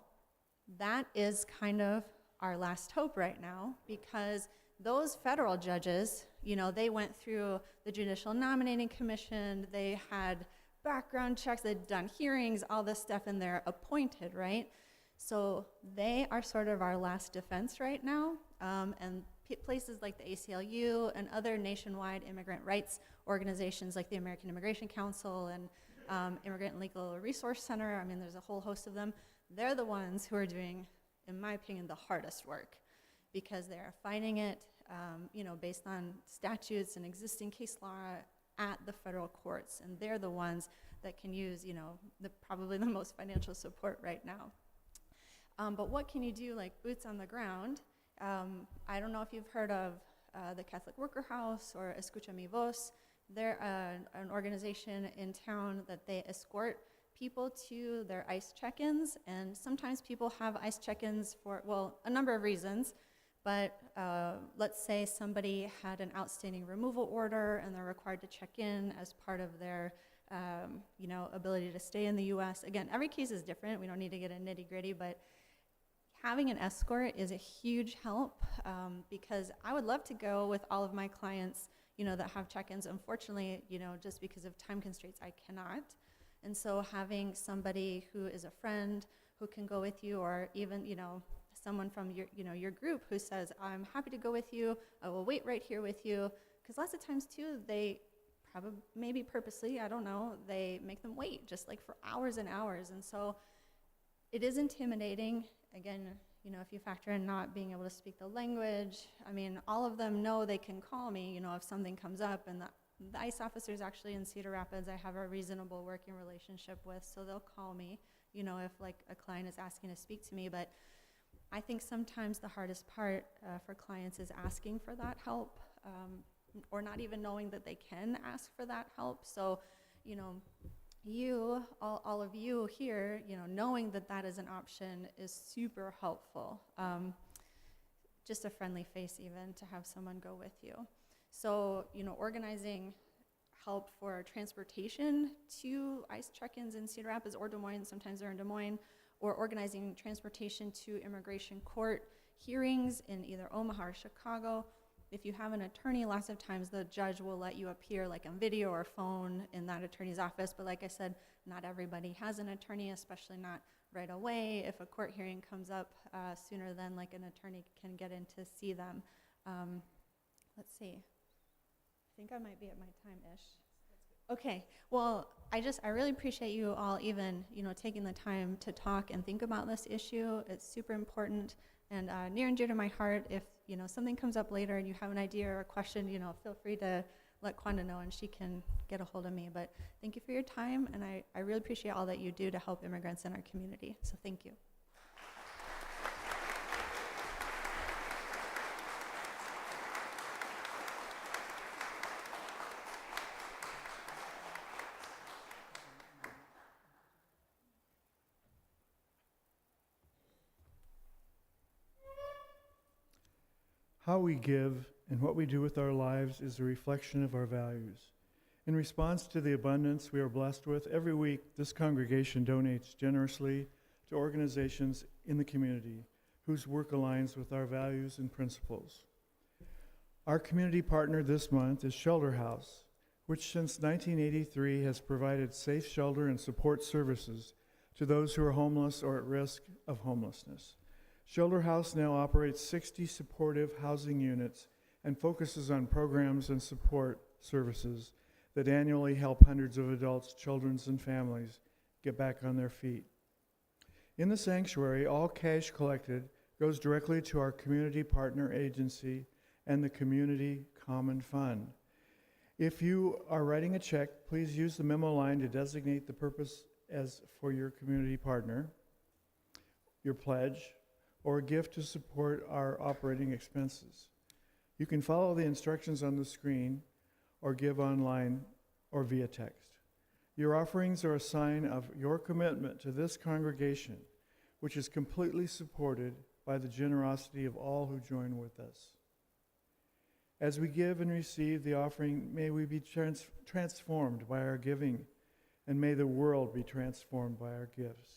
that is kind of our last hope right now, because those federal judges, you know, they went through the Judicial Nominating Commission, they had background checks, they'd done hearings, all this stuff, and they're appointed, right? So they are sort of our last defense right now, and places like the ACLU and other nationwide immigrant rights organizations like the American Immigration Council and Immigrant Legal Resource Center, I mean, there's a whole host of them, they're the ones who are doing, in my opinion, the hardest work, because they are fighting it, you know, based on statutes and existing case law at the federal courts, and they're the ones that can use, you know, probably the most financial support right now. But what can you do, like boots on the ground? I don't know if you've heard of the Catholic Worker House or Escucha Mi Voz. They're an organization in town that they escort people to their ICE check-ins, and sometimes people have ICE check-ins for, well, a number of reasons. But let's say somebody had an outstanding removal order and they're required to check in as part of their you know, ability to stay in the U.S. Again, every case is different. We don't need to get into nitty-gritty, but having an escort is a huge help, because I would love to go with all of my clients, you know, that have check-ins. Unfortunately, you know, just because of time constraints, I cannot. And so having somebody who is a friend who can go with you, or even, you know, someone from your, you know, your group who says, I'm happy to go with you, I will wait right here with you. Because lots of times too, they probably, maybe purposely, I don't know, they make them wait just like for hours and hours. And so it is intimidating. Again, you know, if you factor in not being able to speak the language, I mean, all of them know they can call me, you know, if something comes up. And the ICE officers actually in Cedar Rapids, I have a reasonable working relationship with, so they'll call me, you know, if like a client is asking to speak to me. But I think sometimes the hardest part for clients is asking for that help, or not even knowing that they can ask for that help. So, you know, you, all of you here, you know, knowing that that is an option is super helpful. Just a friendly face even to have someone go with you. So, you know, organizing help for transportation to ICE check-ins in Cedar Rapids or Des Moines, sometimes they're in Des Moines, or organizing transportation to immigration court hearings in either Omaha or Chicago. If you have an attorney, lots of times the judge will let you appear like on video or phone in that attorney's office. But like I said, not everybody has an attorney, especially not right away. If a court hearing comes up sooner than like an attorney can get in to see them. Let's see. I think I might be at my time-ish. Okay, well, I really appreciate you all even, you know, taking the time to talk and think about this issue. It's super important and near and dear to my heart. If, you know, something comes up later and you have an idea or a question, you know, feel free to let Quanda know and she can get a hold of me. But thank you for your time, and I really appreciate all that you do to help immigrants in our community. So thank you. How we give and what we do with our lives is a reflection of our values. In response to the abundance we are blessed with, every week this congregation donates generously to organizations in the community whose work aligns with our values and principles. Our community partner this month is Shelter House, which since 1983 has provided safe shelter and support services to those who are homeless or at risk of homelessness. Shelter House now operates 60 supportive housing units and focuses on programs and support services that annually help hundreds of adults, children, and families get back on their feet. In the sanctuary, all cash collected goes directly to our community partner agency and the Community Common Fund. If you are writing a check, please use the memo line to designate the purpose as for your community partner, your pledge, or a gift to support our operating expenses. You can follow the instructions on the screen or give online or via text. Your offerings are a sign of your commitment to this congregation, which is completely supported by the generosity of all who join with us. As we give and receive the offering, may we be transformed by our giving, and may the world be transformed by our gifts.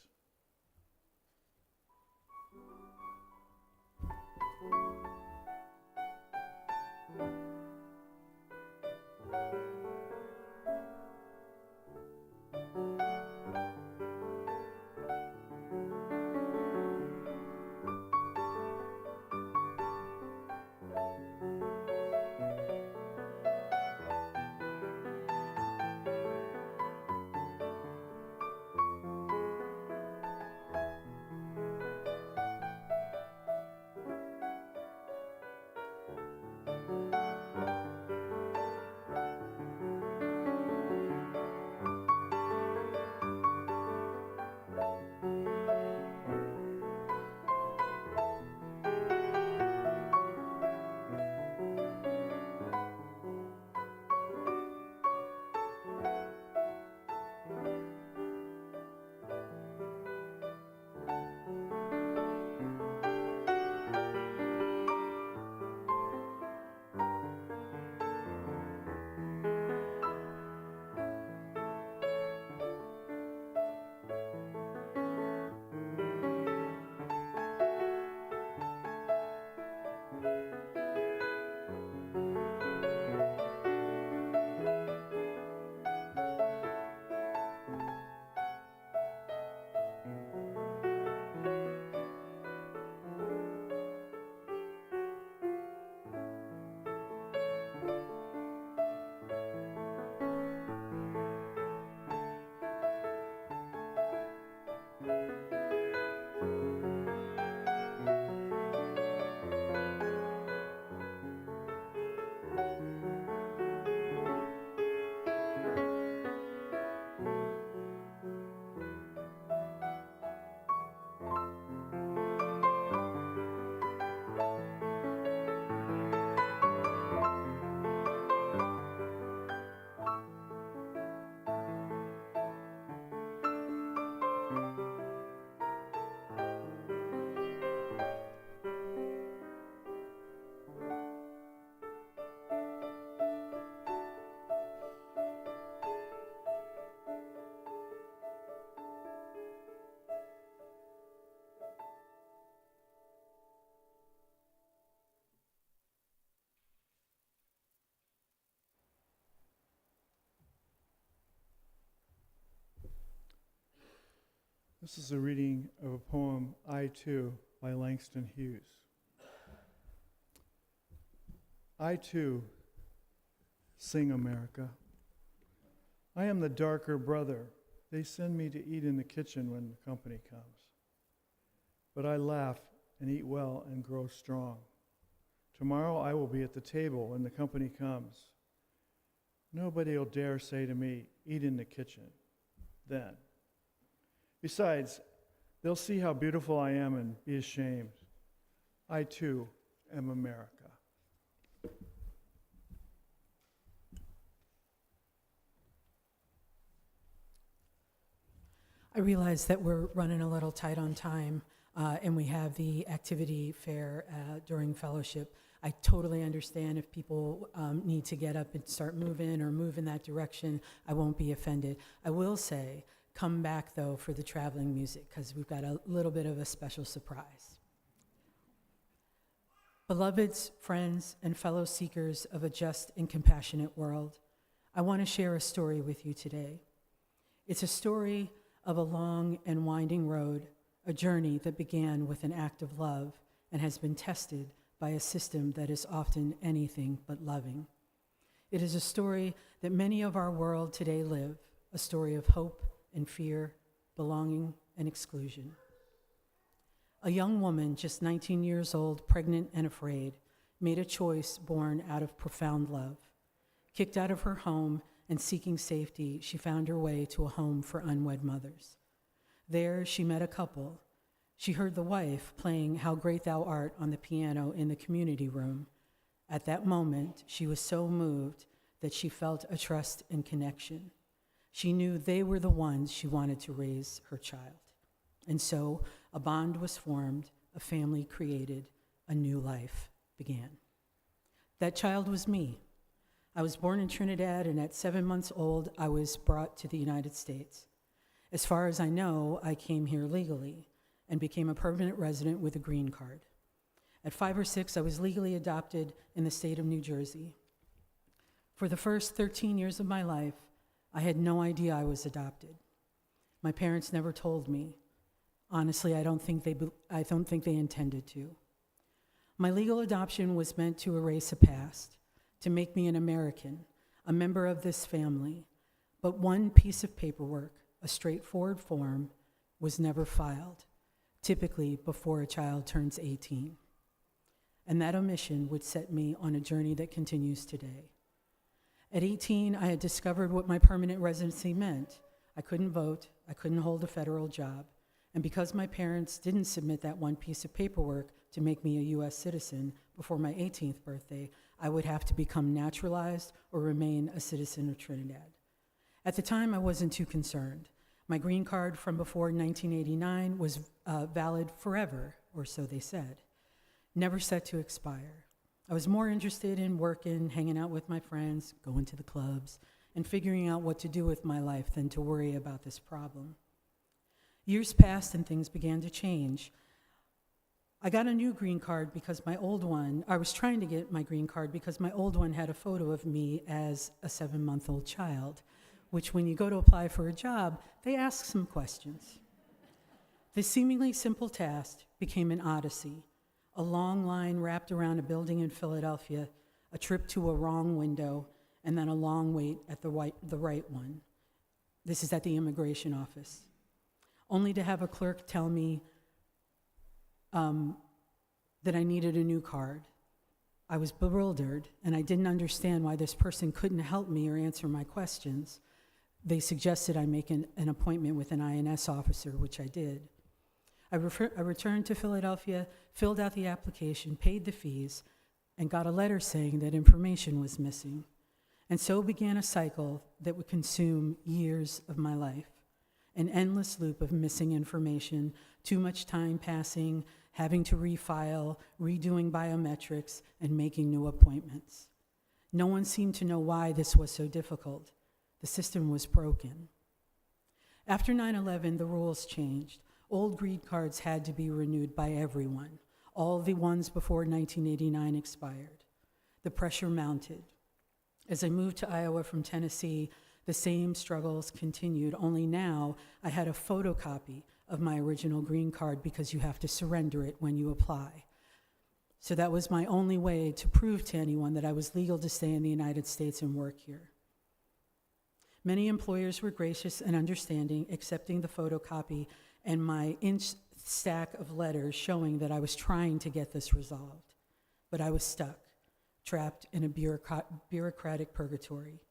This is a reading of a poem, I Too, by Langston Hughes. I too sing America. I am the darker brother. They send me to eat in the kitchen when the company comes. But I laugh and eat well and grow strong. Tomorrow I will be at the table when the company comes. Nobody will dare say to me, eat in the kitchen, then. Besides, they'll see how beautiful I am and be ashamed. I too am America. I realize that we're running a little tight on time, and we have the activity fair during fellowship. I totally understand if people need to get up and start moving or move in that direction. I won't be offended. I will say, come back, though, for the traveling music, because we've got a little bit of a special surprise. Beloveds, friends, and fellow seekers of a just and compassionate world, I want to share a story with you today. It's a story of a long and winding road, a journey that began with an act of love and has been tested by a system that is often anything but loving. It is a story that many of our world today live, a story of hope and fear, belonging and exclusion. A young woman, just 19 years old, pregnant and afraid, made a choice born out of profound love. Kicked out of her home and seeking safety, she found her way to a home for unwed mothers. There, she met a couple. She heard the wife playing How Great Thou Art on the piano in the community room. At that moment, she was so moved that she felt a trust and connection. She knew they were the ones she wanted to raise her child. And so a bond was formed, a family created, a new life began. That child was me. I was born in Trinidad, and at 7 months old, I was brought to the United States. As far as I know, I came here legally and became a permanent resident with a green card. At 5 or 6, I was legally adopted in the state of New Jersey. For the first 13 years of my life, I had no idea I was adopted. My parents never told me. Honestly, I don't think they intended to. My legal adoption was meant to erase a past, to make me an American, a member of this family. But one piece of paperwork, a straightforward form, was never filed, typically before a child turns 18. And that omission would set me on a journey that continues today. At 18, I had discovered what my permanent residency meant. I couldn't vote, I couldn't hold a federal job, and because my parents didn't submit that one piece of paperwork to make me a U.S. citizen before my 18th birthday, I would have to become naturalized or remain a citizen of Trinidad. At the time, I wasn't too concerned. My green card from before 1989 was valid forever, or so they said, never set to expire. I was more interested in working, hanging out with my friends, going to the clubs, and figuring out what to do with my life than to worry about this problem. Years passed and things began to change. I got a new green card because I was trying to get my green card because my old one had a photo of me as a 7-month-old child, which when you go to apply for a job, they ask some questions. This seemingly simple task became an odyssey, a long line wrapped around a building in Philadelphia, a trip to a wrong window, and then a long wait at the right one. This is at the immigration office. Only to have a clerk tell me that I needed a new card. I was bewildered, and I didn't understand why this person couldn't help me or answer my questions. They suggested I make an appointment with an INS officer, which I did. I returned to Philadelphia, filled out the application, paid the fees, and got a letter saying that information was missing. And so began a cycle that would consume years of my life. An endless loop of missing information, too much time passing, having to refile, redoing biometrics, and making new appointments. No one seemed to know why this was so difficult. The system was broken. After 9/11, the rules changed. Old green cards had to be renewed by everyone. All the ones before 1989 expired. The pressure mounted. As I moved to Iowa from Tennessee, the same struggles continued, only now I had a photocopy of my original green card because you have to surrender it when you apply. So that was my only way to prove to anyone that I was legal to stay in the United States and work here. Many employers were gracious and understanding, accepting the photocopy and my inch stack of letters showing that I was trying to get this resolved. But I was stuck, trapped in a bureaucratic purgatory.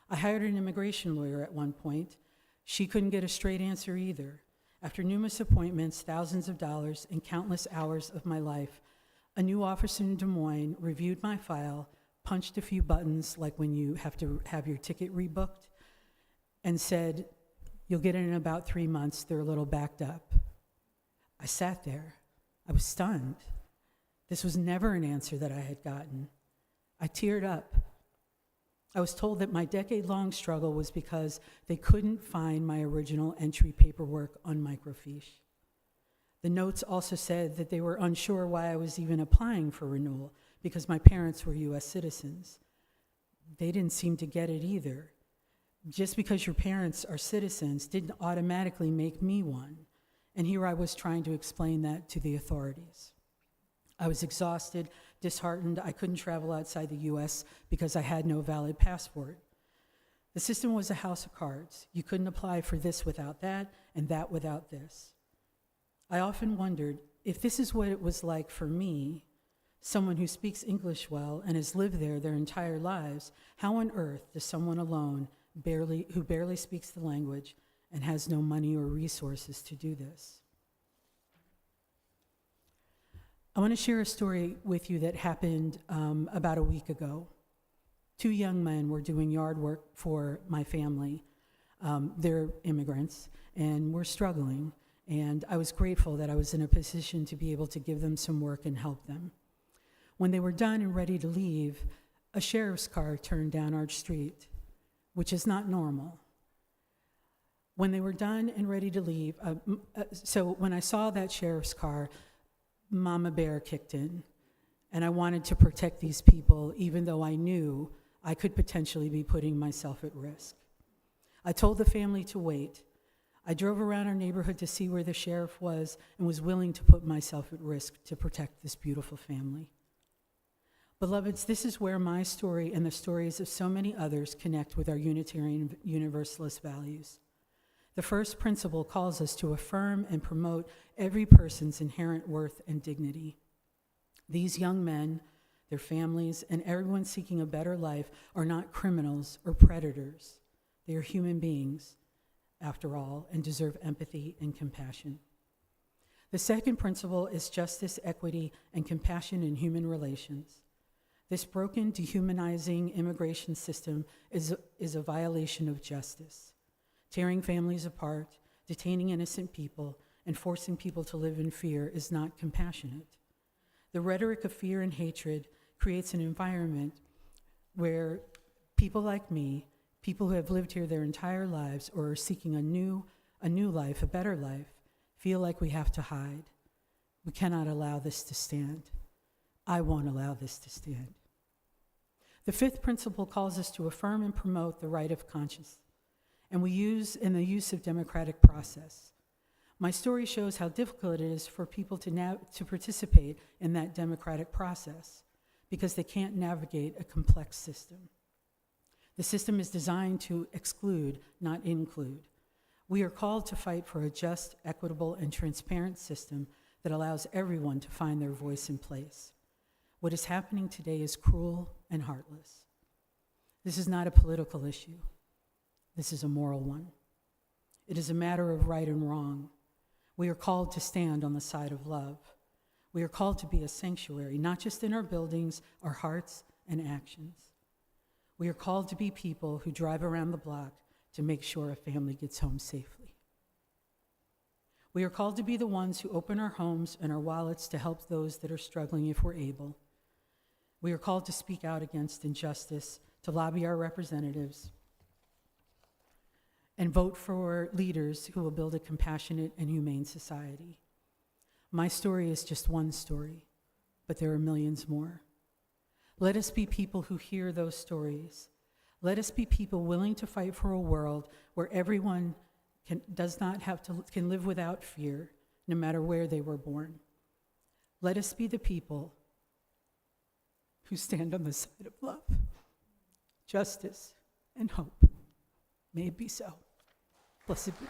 I hired an immigration lawyer at one point. She couldn't get a straight answer either. After numerous appointments, thousands of dollars, and countless hours of my life, a new officer in Des Moines reviewed my file, punched a few buttons like when you have to have your ticket rebooked, and said, "You'll get it in about 3 months, they're a little backed up." I sat there. I was stunned. This was never an answer that I had gotten. I teared up. I was told that my decade-long struggle was because they couldn't find my original entry paperwork on microfiche. The notes also said that they were unsure why I was even applying for renewal because my parents were U.S. citizens. They didn't seem to get it either. Just because your parents are citizens didn't automatically make me one. And here I was trying to explain that to the authorities. I was exhausted, disheartened. I couldn't travel outside the U.S. because I had no valid passport. The system was a house of cards. You couldn't apply for this without that, and that without this. I often wondered if this is what it was like for me, someone who speaks English well and has lived there their entire lives, how on earth does someone alone who barely speaks the language and has no money or resources to do this? I want to share a story with you that happened about a week ago. 2 young men were doing yard work for my family. They're immigrants, and we're struggling. And I was grateful that I was in a position to be able to give them some work and help them. When they were done and ready to leave, a sheriff's car turned down our street, which is not normal. When they were done and ready to leave, so when I saw that sheriff's car, Mama Bear kicked in, and I wanted to protect these people, even though I knew I could potentially be putting myself at risk. I told the family to wait. I drove around our neighborhood to see where the sheriff was and was willing to put myself at risk to protect this beautiful family. Beloveds, this is where my story and the stories of so many others connect with our Unitarian Universalist values. The first principle calls us to affirm and promote every person's inherent worth and dignity. These young men, their families, and everyone seeking a better life are not criminals or predators. They are human beings, after all, and deserve empathy and compassion. The second principle is justice, equity, and compassion in human relations. This broken, dehumanizing immigration system is a violation of justice. Tearing families apart, detaining innocent people, and forcing people to live in fear is not compassionate. The rhetoric of fear and hatred creates an environment where people like me, people who have lived here their entire lives or are seeking a new life, a better life, feel like we have to hide. We cannot allow this to stand. I won't allow this to stand. The fifth principle calls us to affirm and promote the right of conscience, and the use of democratic process. My story shows how difficult it is for people to participate in that democratic process because they can't navigate a complex system. The system is designed to exclude, not include. We are called to fight for a just, equitable, and transparent system that allows everyone to find their voice and place. What is happening today is cruel and heartless. This is not a political issue. This is a moral one. It is a matter of right and wrong. We are called to stand on the side of love. We are called to be a sanctuary, not just in our buildings, our hearts, and actions. We are called to be people who drive around the block to make sure a family gets home safely. We are called to be the ones who open our homes and our wallets to help those that are struggling if we're able. We are called to speak out against injustice, to lobby our representatives, and vote for leaders who will build a compassionate and humane society. My story is just one story, but there are millions more. Let us be people who hear those stories. Let us be people willing to fight for a world where everyone can live without fear, no matter where they were born. Let us be the people who stand on the side of love, justice, and hope. May it be so. Blessed be.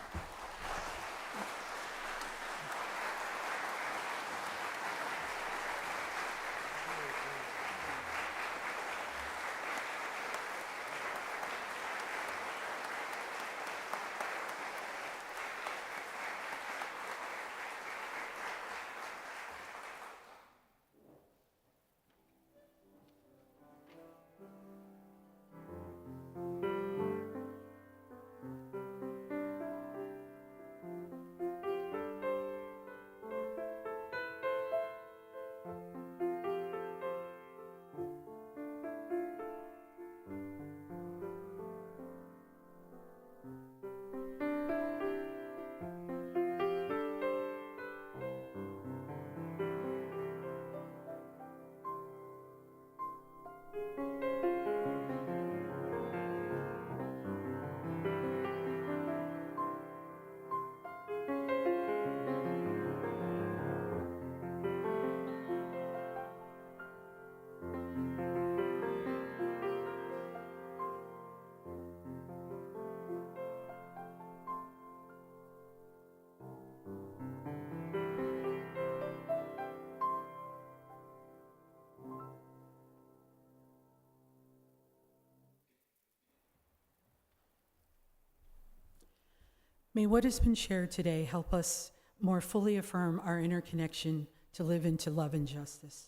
May what has been shared today help us more fully affirm our interconnection to live into love and justice.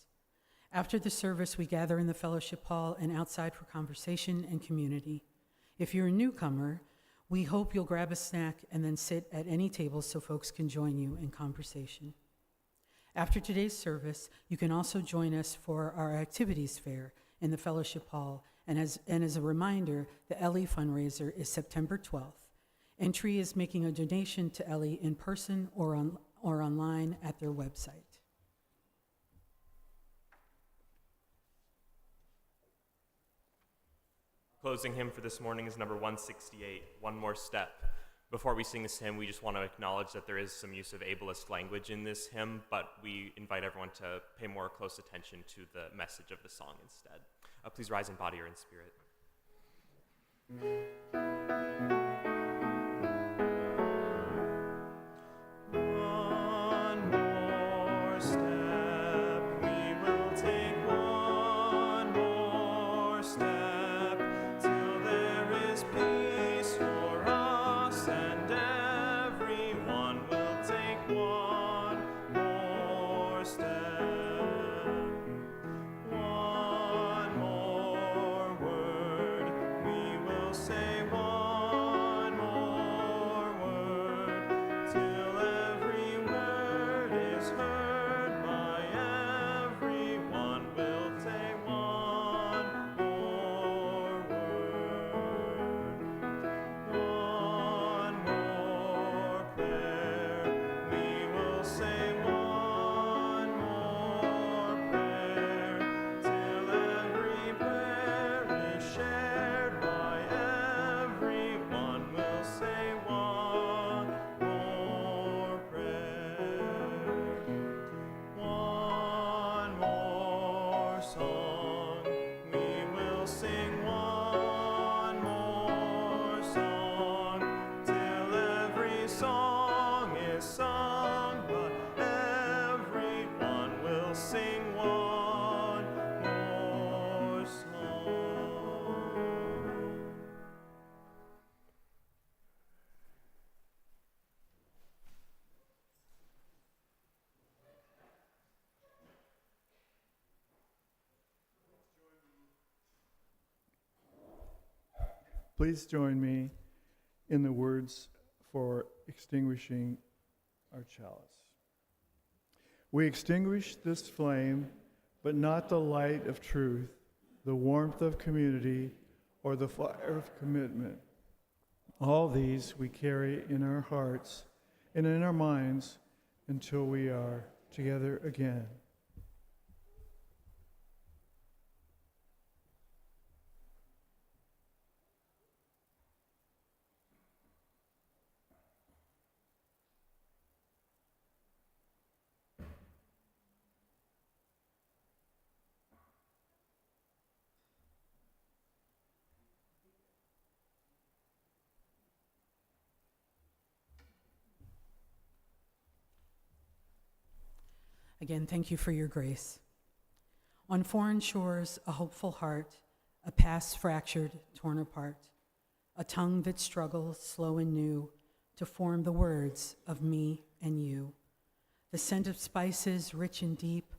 After the service, we gather in the fellowship hall and outside for conversation and community. If you're a newcomer, we hope you'll grab a snack and then sit at any table so folks can join you in conversation. After today's service, you can also join us for our activities fair in the fellowship hall. And as a reminder, the Ellie fundraiser is September 12th. Entry is making a donation to Ellie in person or online at their website. Closing hymn for this morning is number 168, One More Step. Before we sing this hymn, we just want to acknowledge that there is some use of ableist language in this hymn, but we invite everyone to pay more close attention to the message of the song instead. Please rise in body or in spirit. One more step, we will take one more step, till there is peace for us, and everyone will take one more step. One more word, we will say one more word, till every word is heard by everyone. We'll say one more word. One more prayer, we will say one more prayer, till every prayer is shared by everyone. We'll say one more prayer. One more song, we will sing one more song, till every song is sung by everyone. Will sing one more song. Please join me in the words for extinguishing our chalice. We extinguish this flame, but not the light of truth, the warmth of community, or the fire of commitment. All these we carry in our hearts and in our minds until we are together again. Again, thank you for your grace. On foreign shores, a hopeful heart, a past fractured, torn apart, a tongue that struggles, slow and new, to form the words of me and you. The scent of spices, rich and deep,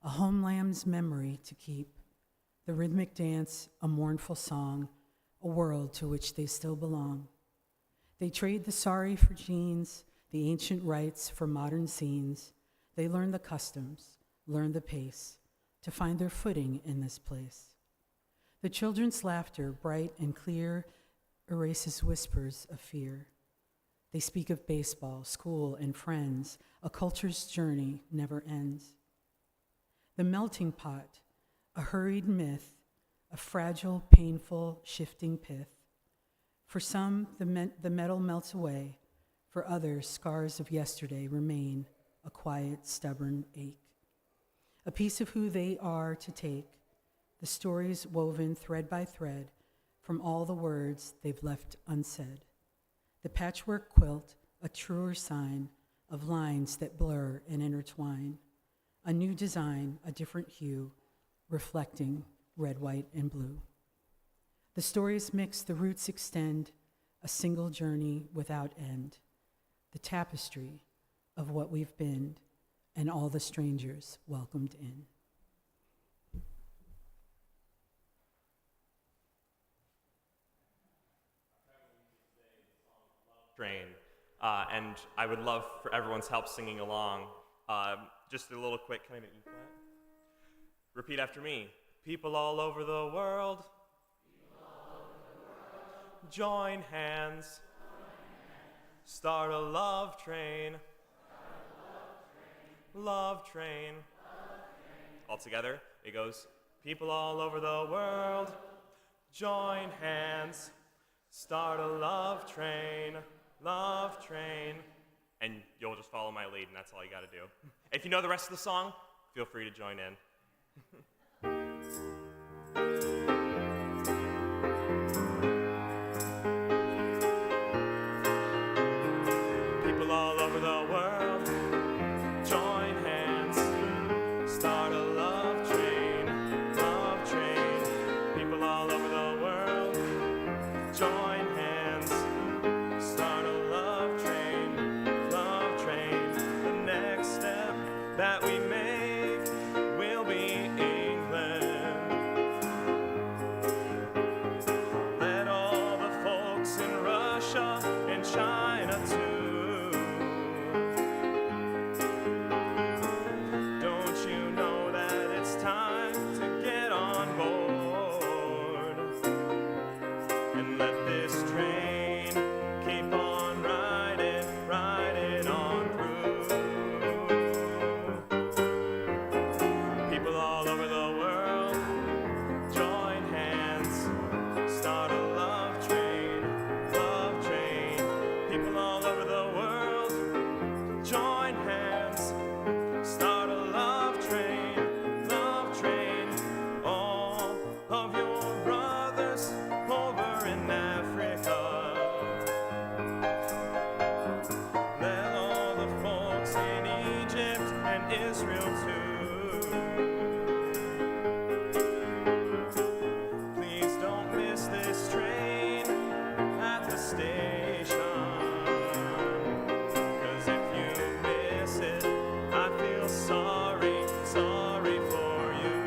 a homeland's memory to keep. The rhythmic dance, a mournful song, a world to which they still belong. They trade the sorry for jeans, the ancient rites for modern scenes. They learn the customs, learn the pace, to find their footing in this place. The children's laughter, bright and clear, erases whispers of fear. They speak of baseball, school, and friends. A culture's journey never ends. The melting pot, a hurried myth, a fragile, painful, shifting pith. For some, the metal melts away. For others, scars of yesterday remain, a quiet, stubborn ache. A piece of who they are to take, the stories woven thread by thread from all the words they've left unsaid. The patchwork quilt, a truer sign of lines that blur and intertwine. A new design, a different hue, reflecting red, white, and blue. The stories mix, the roots extend, a single journey without end. The tapestry of what we've been and all the strangers welcomed in. Train. And I would love for everyone's help singing along. Just a little quick, can I make E flat? Repeat after me. People all over the world, join hands, start a love train, love train. All together, it goes, people all over the world, join hands, start a love train, and you'll just follow my lead, and that's all you gotta do. If you know the rest of the song, feel free to join in. People all over the world, join hands, start a love train, love train. People all over the world, join hands, start a love train, love train. The next step that we make will be England. Let all the folks in Russia and China too. Don't you know that it's time to get on board and let this train keep on riding, riding on through. People all over the world, join hands, start a love train, love train. People all over the world, join hands, start a love train, love train. All of your brothers over in Africa, let all the folks in Egypt and Israel too. Please don't miss this train at the station, 'cause if you miss it, I feel sorry, sorry for you.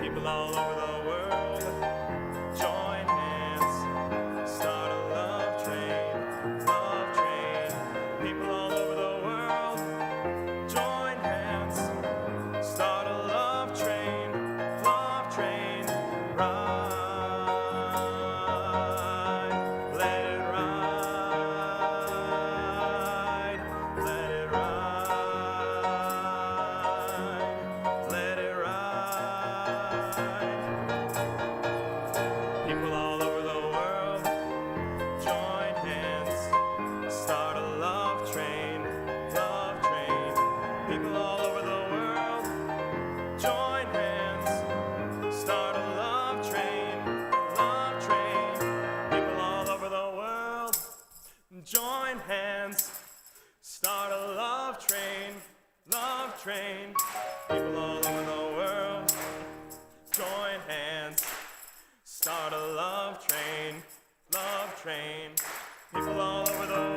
People all over the world, join hands, start a love train, love train. People all over the world, join hands, start a love train, ride, let it ride, let it ride, let it ride. People all over the world, join hands, start a love train, love train. People all over the world, join hands, start a love train, love train. People all over the world, join hands, start a love train, love train. People all over the world, join hands, start a love train, love train. People all over the